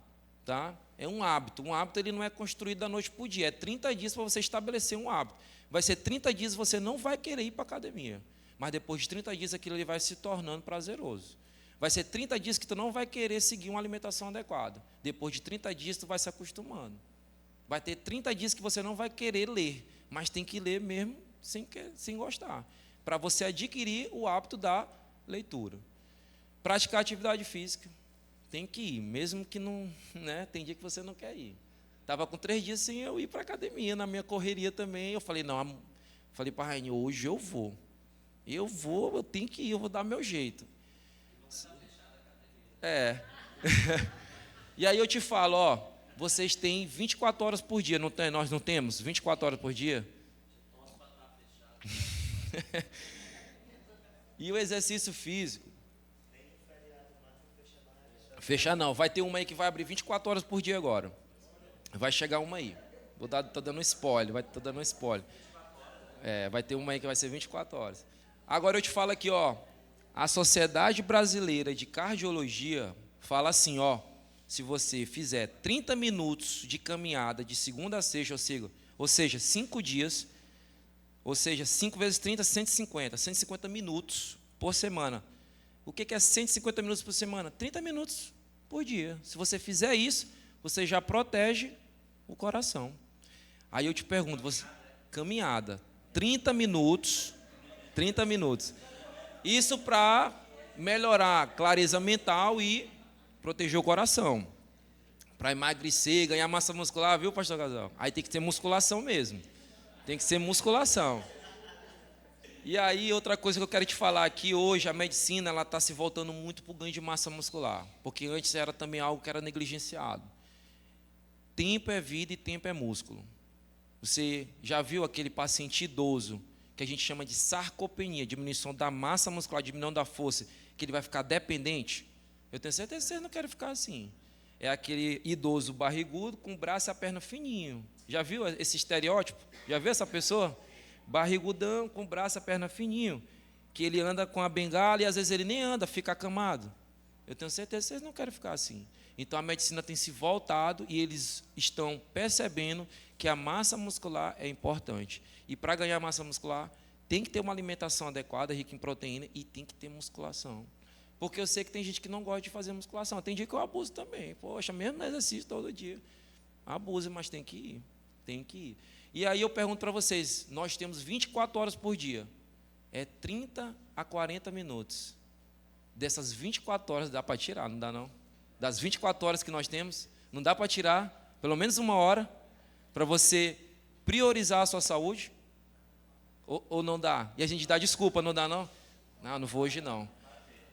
Tá? É um hábito. Um hábito ele não é construído da noite para o dia. É 30 dias para você estabelecer um hábito. Vai ser 30 dias você não vai querer ir para a academia. Mas depois de 30 dias aquilo ele vai se tornando prazeroso. Vai ser 30 dias que tu não vai querer seguir uma alimentação adequada. Depois de 30 dias tu vai se acostumando. Vai ter 30 dias que você não vai querer ler. Mas tem que ler mesmo sem gostar. Para você adquirir o hábito da leitura. Praticar atividade física. Tem que ir, mesmo que não, né, tem dia que você não quer ir. Estava com 3 dias sem eu ir para a academia, na minha correria também. Eu falei, não, falei para a Rainha, hoje eu vou. Eu tenho que ir, eu vou dar meu jeito. É. E aí eu te falo, ó, vocês têm 24 horas por dia, não tem, nós não temos 24 horas por dia? E o exercício físico? Fechar não, vai ter uma aí que vai abrir 24 horas por dia agora. Vai chegar uma aí. Estou dando um spoiler, vai ter uma aí que vai ser 24 horas. Agora eu te falo aqui, ó, a Sociedade Brasileira de Cardiologia fala assim, ó, se você fizer 30 minutos de caminhada de segunda a sexta, ou seja, 5 dias, ou seja, 5 vezes 30, 150 minutos por semana. O que é 150 minutos por semana? 30 minutos por dia. Se você fizer isso, você já protege o coração. Aí eu te pergunto, caminhada, 30 minutos. Isso para melhorar a clareza mental e proteger o coração. Para emagrecer, ganhar massa muscular, viu, pastor Casal? Aí tem que ter musculação mesmo. Tem que ser musculação. E aí, outra coisa que eu quero te falar aqui, hoje a medicina ela está se voltando muito para o ganho de massa muscular, porque antes era também algo que era negligenciado. Tempo é vida e tempo é músculo. Você já viu aquele paciente idoso, que a gente chama de sarcopenia, diminuição da massa muscular, diminuição da força, que ele vai ficar dependente? Eu tenho certeza que vocês não querem ficar assim. É aquele idoso barrigudo com o braço e a perna fininho. Já viu esse estereótipo? Já viu essa pessoa? Barrigudão, com o braço e a perna fininho, que ele anda com a bengala e às vezes ele nem anda, fica acamado. Eu tenho certeza que vocês não querem ficar assim. Então a medicina tem se voltado e eles estão percebendo que a massa muscular é importante. E para ganhar massa muscular, tem que ter uma alimentação adequada, rica em proteína, e tem que ter musculação. Porque eu sei que tem gente que não gosta de fazer musculação. Tem dia que eu abuso também. Poxa, mesmo no exercício todo dia. Abuso, mas tem que ir. Tem que ir. E aí eu pergunto para vocês, nós temos 24 horas por dia. É 30 a 40 minutos. Dessas 24 horas dá para tirar, não dá não? Das 24 horas que nós temos, não dá para tirar pelo menos 1 hora para você priorizar a sua saúde? Ou não dá? E a gente dá desculpa, não dá não? Não vou hoje não.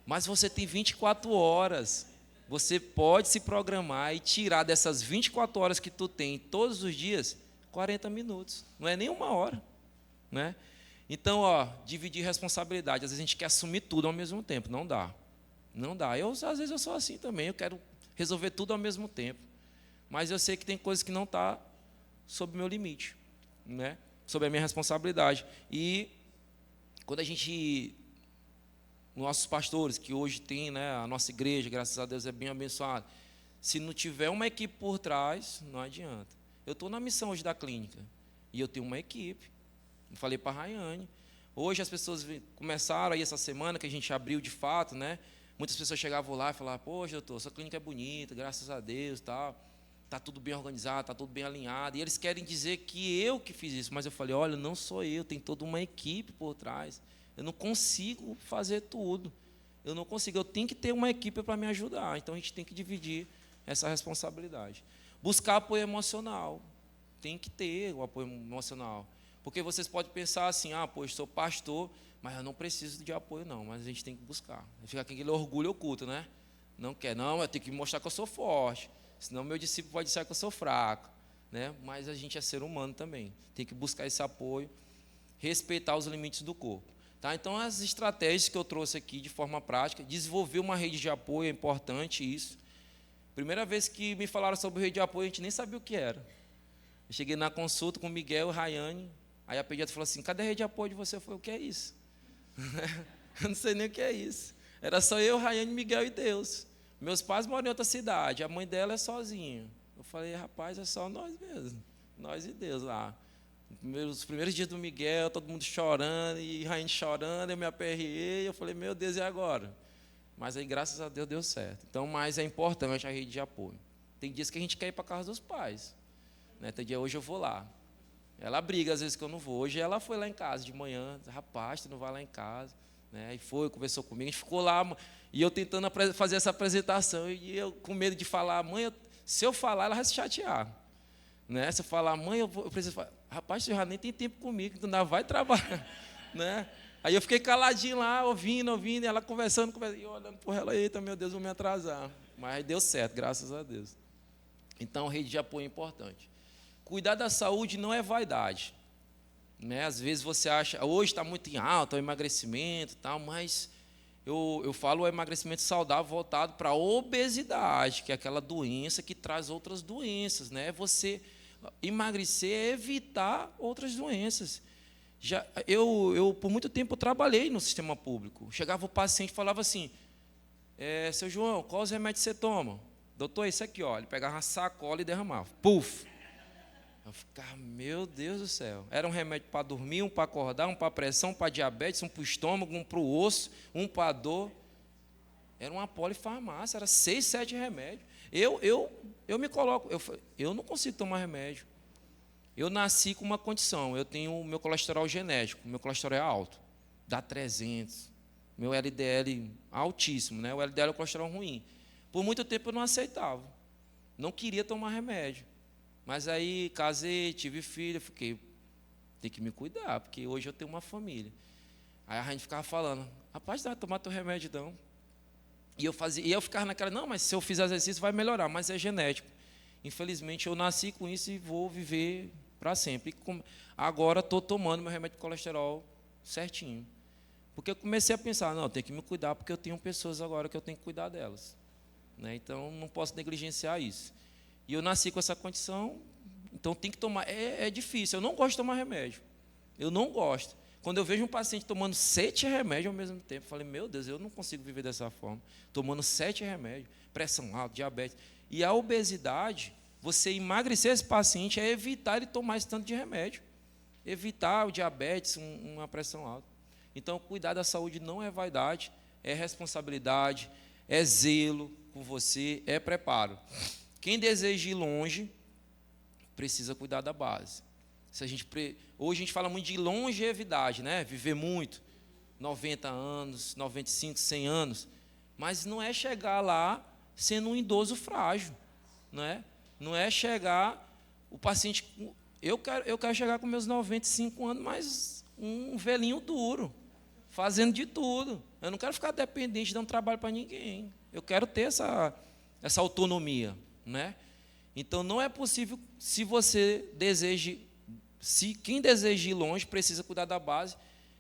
Mas você tem 24 horas. Você pode se programar e tirar dessas 24 horas que tu tem todos os dias, 40 minutos. Não é nem 1 hora. Né? Então, ó, dividir responsabilidade. Às vezes a gente quer assumir tudo ao mesmo tempo. Não dá. Não dá. Às vezes eu sou assim também. Eu quero resolver tudo ao mesmo tempo. Mas eu sei que tem coisas que não estão sob o meu limite. Né? Sob a minha responsabilidade. E quando a gente... Nossos pastores, que hoje tem, né, a nossa igreja, graças a Deus, é bem abençoada. Se não tiver uma equipe por trás, não adianta. Eu estou na missão hoje da clínica e eu tenho uma equipe. Eu falei para a Rayane. Hoje as pessoas começaram aí essa semana que a gente abriu de fato, né? Muitas pessoas chegavam lá e falavam: poxa, doutor, sua clínica é bonita, graças a Deus, tal. Está tudo bem organizado, está tudo bem alinhado. E eles querem dizer que eu que fiz isso. Mas eu falei: olha, não sou eu, tem toda uma equipe por trás. Eu não consigo fazer tudo. Eu não consigo, eu tenho que ter uma equipe para me ajudar. Então a gente tem que dividir essa responsabilidade. Buscar apoio emocional. Tem que ter o apoio emocional. Porque vocês podem pensar assim: ah, pô, eu sou pastor, mas eu não preciso de apoio, não. Mas a gente tem que buscar. Fica com aquele orgulho oculto, né? Não quer, não, eu tenho que mostrar que eu sou forte. Senão meu discípulo pode dizer que eu sou fraco. Né? Mas a gente é ser humano também. Tem que buscar esse apoio, respeitar os limites do corpo. Tá? Então, as estratégias que eu trouxe aqui de forma prática, desenvolver uma rede de apoio, é importante isso. Primeira vez que me falaram sobre rede de apoio, a gente nem sabia o que era. Eu cheguei na consulta com o Miguel e Rayane. Aí a pediatra falou assim: cadê a rede de apoio de você? Eu falei: o que é isso? Eu não sei nem o que é isso. Era só eu, Rayane, Miguel e Deus. Meus pais moram em outra cidade, a mãe dela é sozinha. Eu falei: rapaz, é só nós mesmo, nós e Deus lá. Os primeiros dias do Miguel, todo mundo chorando, e Rayane chorando, eu me aperreei, eu falei: meu Deus, e agora? Mas aí, graças a Deus, deu certo. Então, mas é importante a rede de apoio. Tem dias que a gente quer ir para a casa dos pais. Né? Tem dia, hoje eu vou lá. Ela briga às vezes que eu não vou. Hoje ela foi lá em casa de manhã: rapaz, tu não vai lá em casa. Né? E foi, conversou comigo, a gente ficou lá, e eu tentando fazer essa apresentação, e eu com medo de falar: mãe, se eu falar, ela vai se chatear. Né? Se eu falar: mãe, eu preciso falar. Rapaz, você já nem tem tempo comigo, tu ainda vai trabalhar. Né? Aí eu fiquei caladinho lá, ouvindo, e ela conversando, e olhando por ela: eita, meu Deus, vou me atrasar. Mas deu certo, graças a Deus. Então, rede de apoio é importante. Cuidar da saúde não é vaidade. Né? Às vezes você acha, hoje está muito em alta o emagrecimento e tal, mas eu falo o emagrecimento saudável voltado para a obesidade, que é aquela doença que traz outras doenças. Né? Você emagrecer é evitar outras doenças. Eu por muito tempo trabalhei no sistema público. Chegava o paciente e falava assim: seu João, qual os remédios você toma? Doutor, esse aqui, ó. Ele pegava uma sacola e derramava. Puf! Eu ficava: meu Deus do céu. Era um remédio para dormir, um para acordar, um para pressão, um para diabetes, um para o estômago, um para o osso, um para a dor. Era uma polifarmácia, era 6, 7 remédios. Eu me coloco, eu não consigo tomar remédio. Eu nasci com uma condição: eu tenho o meu colesterol genético, meu colesterol é alto, dá 300. Meu LDL altíssimo, né? O LDL é o colesterol ruim. Por muito tempo eu não aceitava, não queria tomar remédio. Mas aí casei, tive filho, fiquei: tem que me cuidar, porque hoje eu tenho uma família. Aí a gente ficava falando: rapaz, dá tomar teu remédio não. E eu ficava naquela: não, mas se eu fizer exercício vai melhorar, mas é genético. Infelizmente eu nasci com isso e vou viver para sempre. Agora estou tomando meu remédio de colesterol certinho. Porque eu comecei a pensar: não, eu tenho que me cuidar, porque eu tenho pessoas agora que eu tenho que cuidar delas. Né? Então não posso negligenciar isso. E eu nasci com essa condição, então tem que tomar. É difícil, eu não gosto de tomar remédio. Eu não gosto. Quando eu vejo um paciente tomando 7 remédios ao mesmo tempo, eu falei: meu Deus, eu não consigo viver dessa forma. Tomando 7 remédios, pressão alta, diabetes. E a obesidade, você emagrecer esse paciente é evitar ele tomar esse tanto de remédio. Evitar o diabetes, uma pressão alta. Então, cuidar da saúde não é vaidade, é responsabilidade, é zelo por você, é preparo. Quem deseja ir longe, precisa cuidar da base. Hoje a gente fala muito de longevidade, né? Viver muito, 90 anos, 95, 100 anos. Mas não é chegar lá sendo um idoso frágil. Né? Não é chegar, o paciente... Eu quero chegar com meus 95 anos, mas um velhinho duro, fazendo de tudo. Eu não quero ficar dependente, dando trabalho para ninguém. Eu quero ter essa autonomia. Né? Então não é possível, quem deseja ir longe precisa cuidar da base.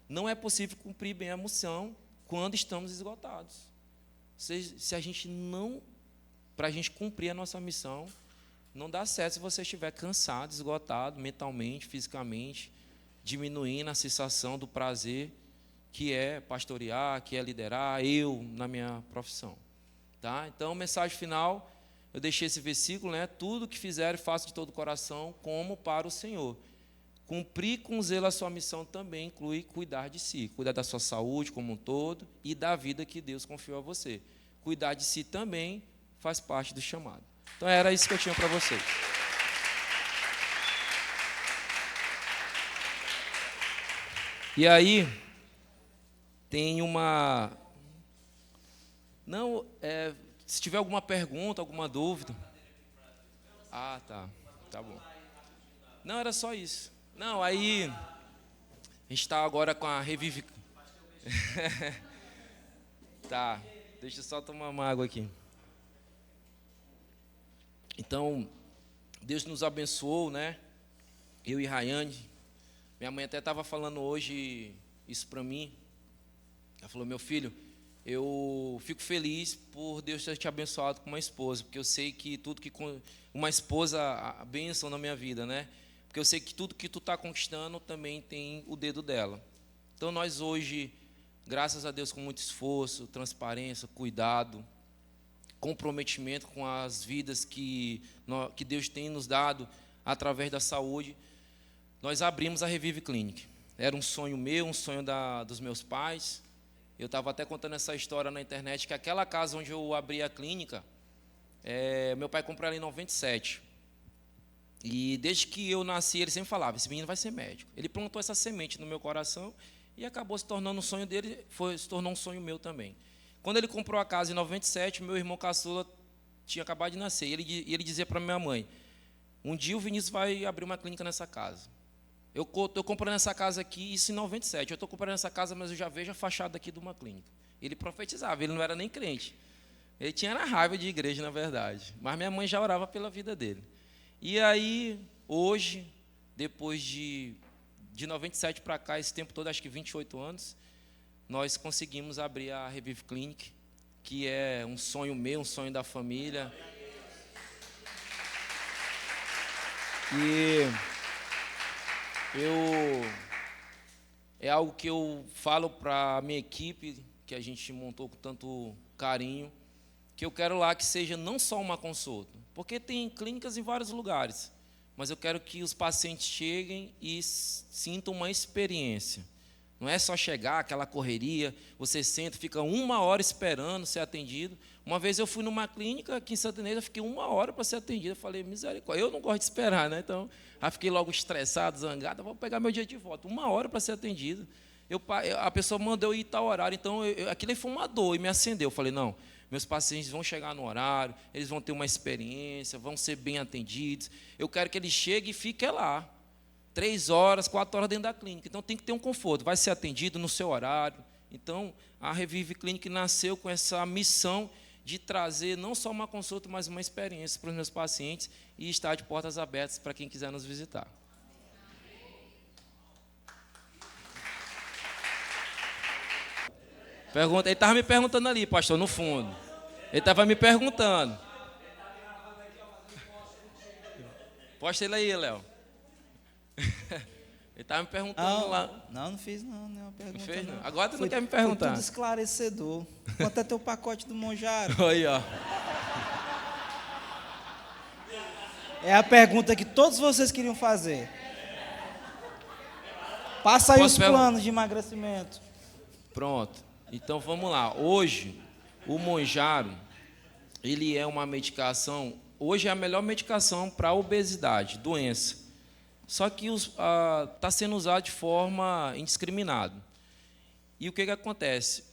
Não é possível cumprir bem a missão quando estamos esgotados. Se a gente não, para a gente cumprir a nossa missão, não dá certo se você estiver cansado, esgotado mentalmente, fisicamente, diminuindo a sensação do prazer que é pastorear, que é liderar, eu na minha profissão. Tá? Então, mensagem final. eu deixei esse versículo, né? Tudo que fizer, faça de todo o coração, como para o Senhor. Cumprir com zelo a sua missão também inclui cuidar de si, cuidar da sua saúde como um todo e da vida que Deus confiou a você. Cuidar de si também faz parte do chamado. Então era isso que eu tinha para vocês. E aí, tem uma... Não, se tiver alguma pergunta, alguma dúvida... Ah, tá. Tá bom. Não, era só isso. Não, aí... A gente está agora com a Revive... Tá, deixa eu só tomar uma água aqui. Então, Deus nos abençoou, né? Eu e Rayane. Minha mãe até estava falando hoje isso para mim. Ela falou, meu filho, eu fico feliz por Deus ter te abençoado com uma esposa, porque eu sei que tudo que... Uma esposa, a bênção na minha vida, né? Porque eu sei que tudo que tu está conquistando também tem o dedo dela. Então, nós hoje, graças a Deus, com muito esforço, transparência, cuidado, comprometimento com as vidas que Deus tem nos dado através da saúde, nós abrimos a Revive Clinic. Era um sonho meu, um sonho dos meus pais. Eu estava até contando essa história na internet, que aquela casa onde eu abri a clínica, meu pai comprou ela em 97. E desde que eu nasci, ele sempre falava, esse menino vai ser médico. Ele plantou essa semente no meu coração e acabou se tornando um sonho dele, se tornou um sonho meu também. Quando ele comprou a casa em 97, meu irmão caçula tinha acabado de nascer. E ele dizia para minha mãe, um dia o Vinícius vai abrir uma clínica nessa casa. Eu estou comprando essa casa aqui, isso em 97. Eu estou comprando essa casa, mas eu já vejo a fachada aqui de uma clínica. Ele profetizava, ele não era nem crente. Ele tinha raiva de igreja, na verdade. Mas minha mãe já orava pela vida dele. E aí, hoje, depois de 97 para cá, esse tempo todo, acho que 28 anos, nós conseguimos abrir a Revive Clinic, que é um sonho meu, um sonho da família. E é algo que eu falo para a minha equipe, que a gente montou com tanto carinho, que eu quero lá que seja não só uma consulta, porque tem clínicas em vários lugares, mas eu quero que os pacientes cheguem e sintam uma experiência. Não é só chegar, aquela correria, você senta, fica 1 hora esperando ser atendido. Uma vez eu fui numa clínica aqui em Santa Inês, eu fiquei 1 hora para ser atendido. Eu falei, misericórdia, eu não gosto de esperar, né? Então, aí fiquei logo estressado, zangado, vou pegar meu dia de volta. 1 hora para ser atendido. A pessoa mandou eu ir tal horário, então aquilo foi uma dor e me acendeu. Eu falei, não, meus pacientes vão chegar no horário, eles vão ter uma experiência, vão ser bem atendidos. Eu quero que eles cheguem e fiquem lá. 3 horas, 4 horas dentro da clínica. Então, tem que ter um conforto. Vai ser atendido no seu horário. Então, a Revive Clinic nasceu com essa missão de trazer não só uma consulta, mas uma experiência para os meus pacientes e estar de portas abertas para quem quiser nos visitar. Pergunta, ele estava me perguntando ali, pastor, no fundo. Ele estava me perguntando. Posta ele aí, Léo. Ele estava me perguntando lá. Não fiz não é uma pergunta. Não fez, não? Agora tu não quer me perguntar. Foi tudo esclarecedor. Quanto é teu pacote do Monjaro? Aí, ó. É a pergunta que todos vocês queriam fazer. Passa aí os planos de emagrecimento. Pronto. Então, vamos lá. Hoje, o Monjaro, ele é uma medicação... Hoje é a melhor medicação para obesidade, doença. Só que está sendo usado de forma indiscriminada. E o que acontece?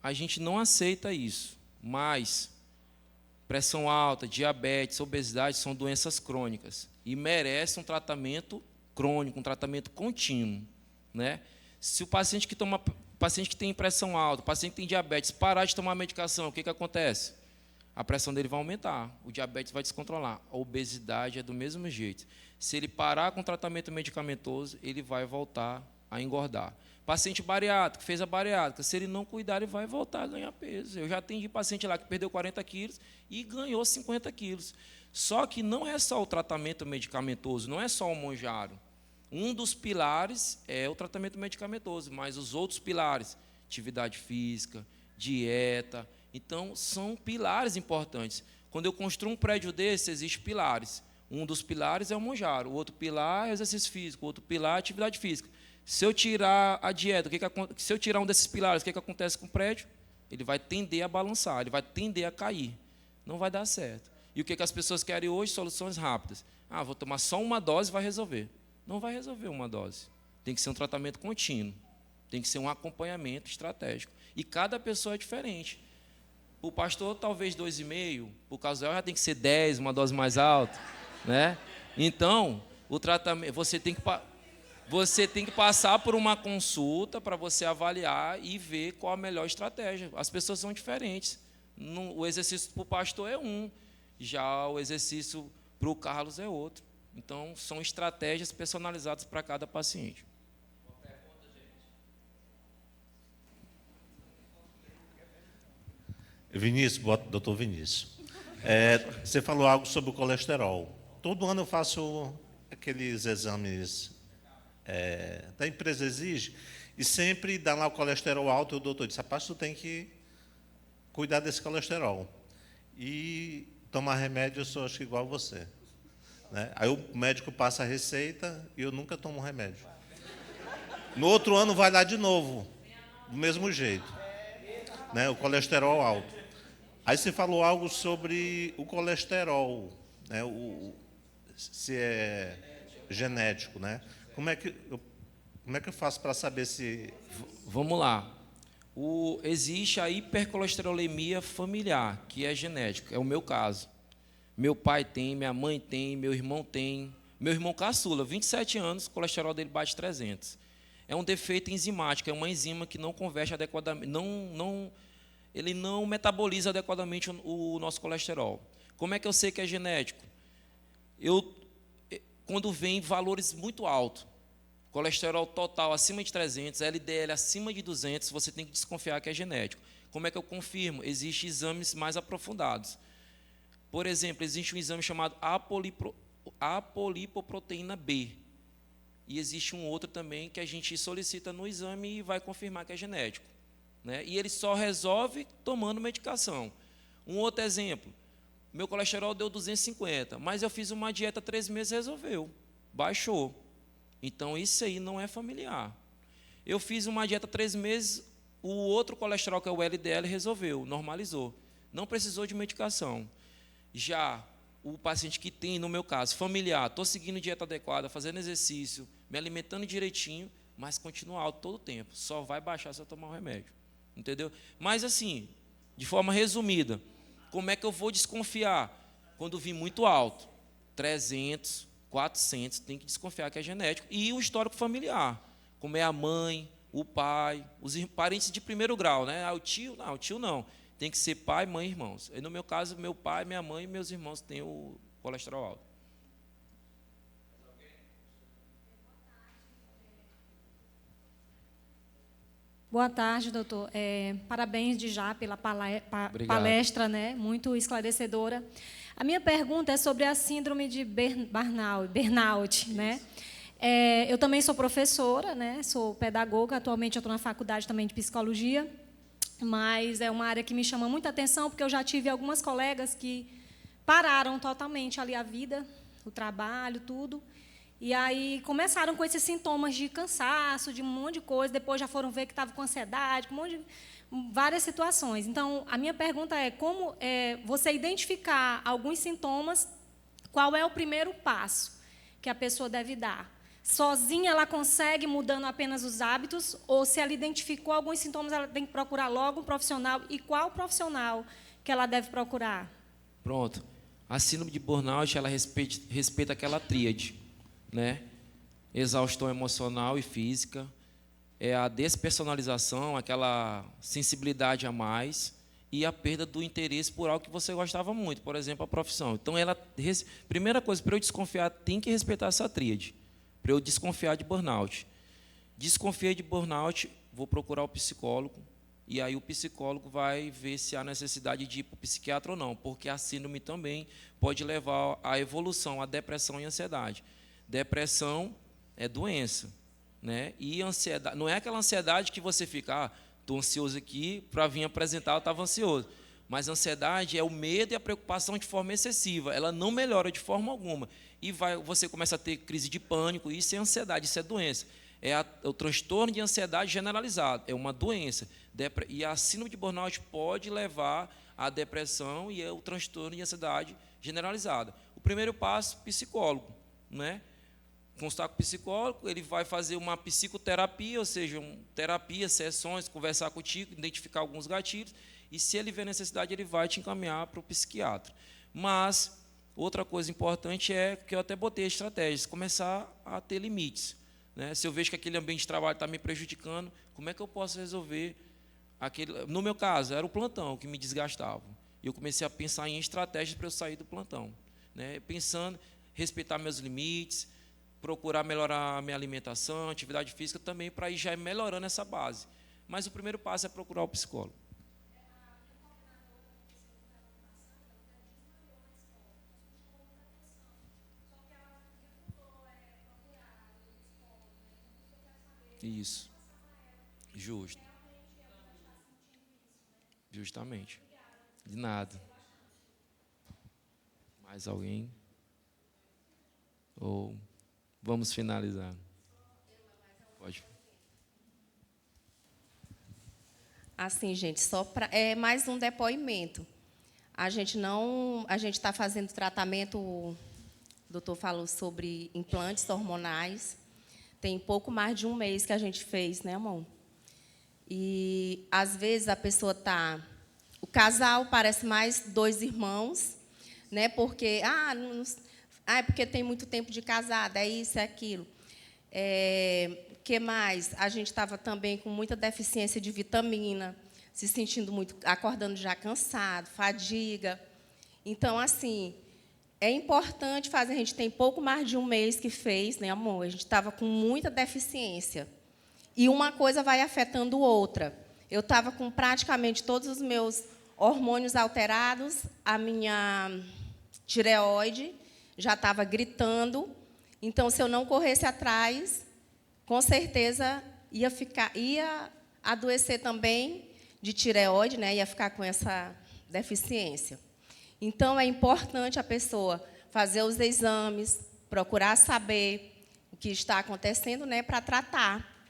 A gente não aceita isso, mas pressão alta, diabetes, obesidade são doenças crônicas e merecem um tratamento crônico, um tratamento contínuo, né? Se o paciente que tem pressão alta, o paciente que tem diabetes, parar de tomar medicação, o que acontece? A pressão dele vai aumentar, o diabetes vai descontrolar, a obesidade é do mesmo jeito. Se ele parar com o tratamento medicamentoso, ele vai voltar a engordar. Paciente bariátrico, fez a bariátrica, se ele não cuidar, ele vai voltar a ganhar peso. Eu já atendi paciente lá que perdeu 40 quilos e ganhou 50 quilos. Só que não é só o tratamento medicamentoso, não é só o Monjaro. Um dos pilares é o tratamento medicamentoso, mas os outros pilares, atividade física, dieta, então são pilares importantes. Quando eu construo um prédio desse, existem pilares. Um dos pilares é o monjaro, o outro pilar é exercício físico, o outro pilar é atividade física. Se eu tirar a dieta, se eu tirar um desses pilares, o que acontece com o prédio? Ele vai tender a balançar, ele vai tender a cair. Não vai dar certo. E o que as pessoas querem hoje? Soluções rápidas. Vou tomar só uma dose e vai resolver. Não vai resolver uma dose. Tem que ser um tratamento contínuo. Tem que ser um acompanhamento estratégico. E cada pessoa é diferente. O pastor, talvez 2,5. Para o casal, já tem que ser 10, uma dose mais alta. Né? Então, o tratamento, você tem que passar por uma consulta para você avaliar e ver qual a melhor estratégia. As pessoas são diferentes. O exercício para o pastor é um, já o exercício para o Carlos é outro. Então, são estratégias personalizadas para cada paciente. Vinícius, doutor Vinícius, você falou algo sobre o colesterol. Todo ano eu faço aqueles exames da empresa exige, e sempre dá lá o colesterol alto, e o doutor diz, rapaz, tu tem que cuidar desse colesterol. E tomar remédio, eu sou acho que igual a você. Né? Aí o médico passa a receita e eu nunca tomo remédio. No outro ano vai lá de novo, do mesmo jeito. Né? O colesterol alto. Aí você falou algo sobre o colesterol, né? Se é genético, né? Como é que eu faço para saber se... Vamos lá. Existe a hipercolesterolemia familiar, que é genética, é o meu caso. Meu pai tem, minha mãe tem, meu irmão tem. Meu irmão caçula, 27 anos, o colesterol dele bate 300. É um defeito enzimático, é uma enzima que não converte adequadamente, ele não metaboliza adequadamente o nosso colesterol. Como é que eu sei que é genético? Quando vem valores muito altos, colesterol total acima de 300, LDL acima de 200, você tem que desconfiar que é genético. Como é que eu confirmo? Existem exames mais aprofundados. Por exemplo, existe um exame chamado apolipoproteína B. E existe um outro também que a gente solicita no exame e vai confirmar que é genético. Né? E ele só resolve tomando medicação. Um outro exemplo, meu colesterol deu 250, mas eu fiz uma dieta 3 meses e resolveu, baixou. Então, isso aí não é familiar. Eu fiz uma dieta 3 meses, o outro colesterol, que é o LDL, resolveu, normalizou. Não precisou de medicação. Já o paciente que tem, no meu caso, familiar, estou seguindo dieta adequada, fazendo exercício, me alimentando direitinho, mas continua alto todo o tempo. Só vai baixar se eu tomar o remédio. Entendeu? Mas, assim, de forma resumida, como é que eu vou desconfiar? Quando vir muito alto, 300, 400, tem que desconfiar que é genético. E o histórico familiar, como é a mãe, o pai, os parentes de primeiro grau, né? O tio não. Tem que ser pai, mãe e irmãos. E no meu caso, meu pai, minha mãe e meus irmãos têm o colesterol alto. Boa tarde, doutor. Parabéns de já pela palestra, né? Muito esclarecedora. A minha pergunta é sobre a síndrome de burnout, né? Eu também sou professora, né? Sou pedagoga, atualmente eu estou na faculdade também de psicologia, mas é uma área que me chama muita atenção, porque eu já tive algumas colegas que pararam totalmente ali a vida, o trabalho, tudo, e aí começaram com esses sintomas de cansaço, de um monte de coisa, depois já foram ver que estavam com ansiedade, com várias situações. Então, a minha pergunta é, como você identificar alguns sintomas, qual é o primeiro passo que a pessoa deve dar? Sozinha ela consegue, mudando apenas os hábitos, ou se ela identificou alguns sintomas, ela tem que procurar logo um profissional, e qual profissional que ela deve procurar? Pronto. A síndrome de burnout, ela respeita aquela tríade, né? Exaustão emocional e física, a despersonalização, aquela sensibilidade a mais, e a perda do interesse por algo que você gostava muito, por exemplo, a profissão. Então, primeira coisa, para eu desconfiar, tem que respeitar essa tríade, para eu desconfiar de burnout. Desconfiei de burnout, vou procurar o psicólogo, e aí o psicólogo vai ver se há necessidade de ir para o psiquiatra ou não, porque a síndrome também pode levar à evolução, à depressão e ansiedade. Depressão é doença, né? E ansiedade, não é aquela ansiedade que você fica, estou ansioso aqui, para vir apresentar, eu estava ansioso. Mas a ansiedade é o medo e a preocupação de forma excessiva. Ela não melhora de forma alguma. E você começa a ter crise de pânico. Isso é ansiedade, isso é doença. É o transtorno de ansiedade generalizado. É uma doença. E a síndrome de burnout pode levar à depressão e ao transtorno de ansiedade generalizada. O primeiro passo, psicólogo, né? Consultar com o psicólogo, ele vai fazer uma psicoterapia, ou seja, terapia, sessões, conversar contigo, identificar alguns gatilhos, e se ele vê necessidade, ele vai te encaminhar para o psiquiatra. Mas, outra coisa importante é, que eu até botei estratégias, começar a ter limites. Né? Se eu vejo que aquele ambiente de trabalho está me prejudicando, como é que eu posso resolver aquele... No meu caso, era o plantão que me desgastava. E eu comecei a pensar em estratégias para eu sair do plantão. Né? Pensando, respeitar meus limites, procurar melhorar a minha alimentação, atividade física também, para ir já melhorando essa base. Mas o primeiro passo é procurar o psicólogo. Isso. Justo. Justamente. De nada. Mais alguém? Ou vamos finalizar? Pode. Assim, gente, só para mais um depoimento. A gente está fazendo tratamento, o doutor falou sobre implantes hormonais. Tem pouco mais de um mês que a gente fez, né, amor? E, às vezes, a pessoa está... O casal parece mais dois irmãos, né? Porque, é porque tem muito tempo de casada, é isso, é aquilo. Que mais? A gente estava também com muita deficiência de vitamina, se sentindo muito, acordando já cansado, fadiga. Então, assim... É importante fazer, a gente tem pouco mais de um mês que fez, né, amor? A gente estava com muita deficiência. E uma coisa vai afetando outra. Eu estava com praticamente todos os meus hormônios alterados, a minha tireoide já estava gritando. Então, se eu não corresse atrás, com certeza ia adoecer também de tireoide, né? Ia ficar com essa deficiência. Então, é importante a pessoa fazer os exames, procurar saber o que está acontecendo, né, para tratar.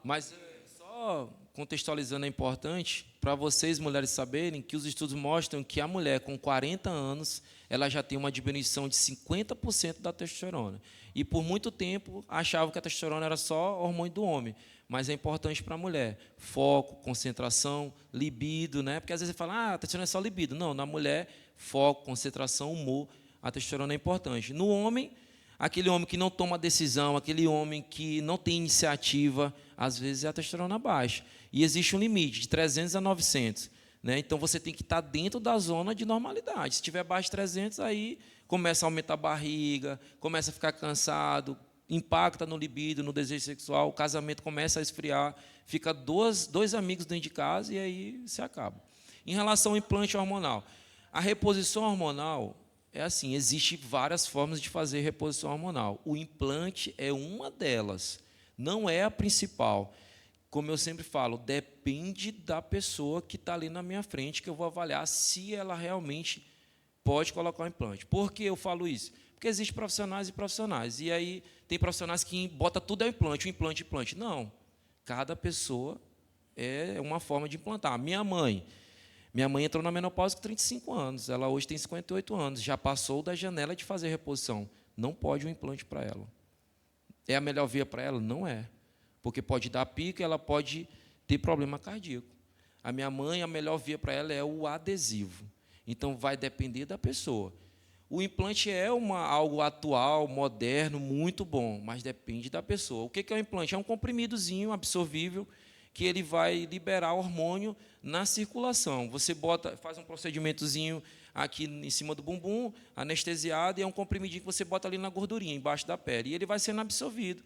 Mas, só contextualizando, é importante para vocês, mulheres, saberem que os estudos mostram que a mulher com 40 anos ela já tem uma diminuição de 50% da testosterona. E, por muito tempo, achavam que a testosterona era só hormônio do homem. Mas é importante para a mulher. Foco, concentração, libido, né? Porque às vezes você fala, a testosterona é só libido. Não, na mulher, foco, concentração, humor, a testosterona é importante. No homem, aquele homem que não toma decisão, aquele homem que não tem iniciativa, às vezes é a testosterona baixa. E existe um limite, de 300 a 900. Né? Então, você tem que estar dentro da zona de normalidade. Se tiver abaixo de 300, aí começa a aumentar a barriga, começa a ficar cansado, impacta no libido, no desejo sexual, o casamento começa a esfriar, fica dois amigos dentro de casa e aí se acaba. Em relação ao implante hormonal, a reposição hormonal é assim, existe várias formas de fazer reposição hormonal. O implante é uma delas, não é a principal. Como eu sempre falo, depende da pessoa que está ali na minha frente, que eu vou avaliar se ela realmente pode colocar o implante. Por que eu falo isso? Porque existem profissionais e profissionais. E aí tem profissionais que botam tudo é o implante. Não. Cada pessoa é uma forma de implantar. Minha mãe entrou na menopausa com 35 anos. Ela hoje tem 58 anos. Já passou da janela de fazer reposição. Não pode um implante para ela. É a melhor via para ela? Não é. Porque pode dar pico e ela pode ter problema cardíaco. A minha mãe, a melhor via para ela é o adesivo. Então, vai depender da pessoa. O implante é algo atual, moderno, muito bom, mas depende da pessoa. O que é o implante? É um comprimidozinho absorvível que ele vai liberar hormônio na circulação. Você faz um procedimentozinho aqui em cima do bumbum, anestesiado, e é um comprimidinho que você bota ali na gordurinha, embaixo da pele, e ele vai sendo absorvido.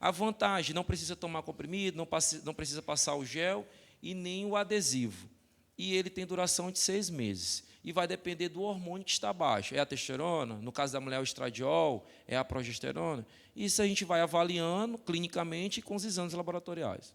A vantagem, não precisa tomar comprimido, não precisa passar o gel e nem o adesivo. E ele tem duração de 6 meses. E vai depender do hormônio que está baixo. É a testosterona, no caso da mulher, o estradiol, é a progesterona. Isso a gente vai avaliando clinicamente e com os exames laboratoriais.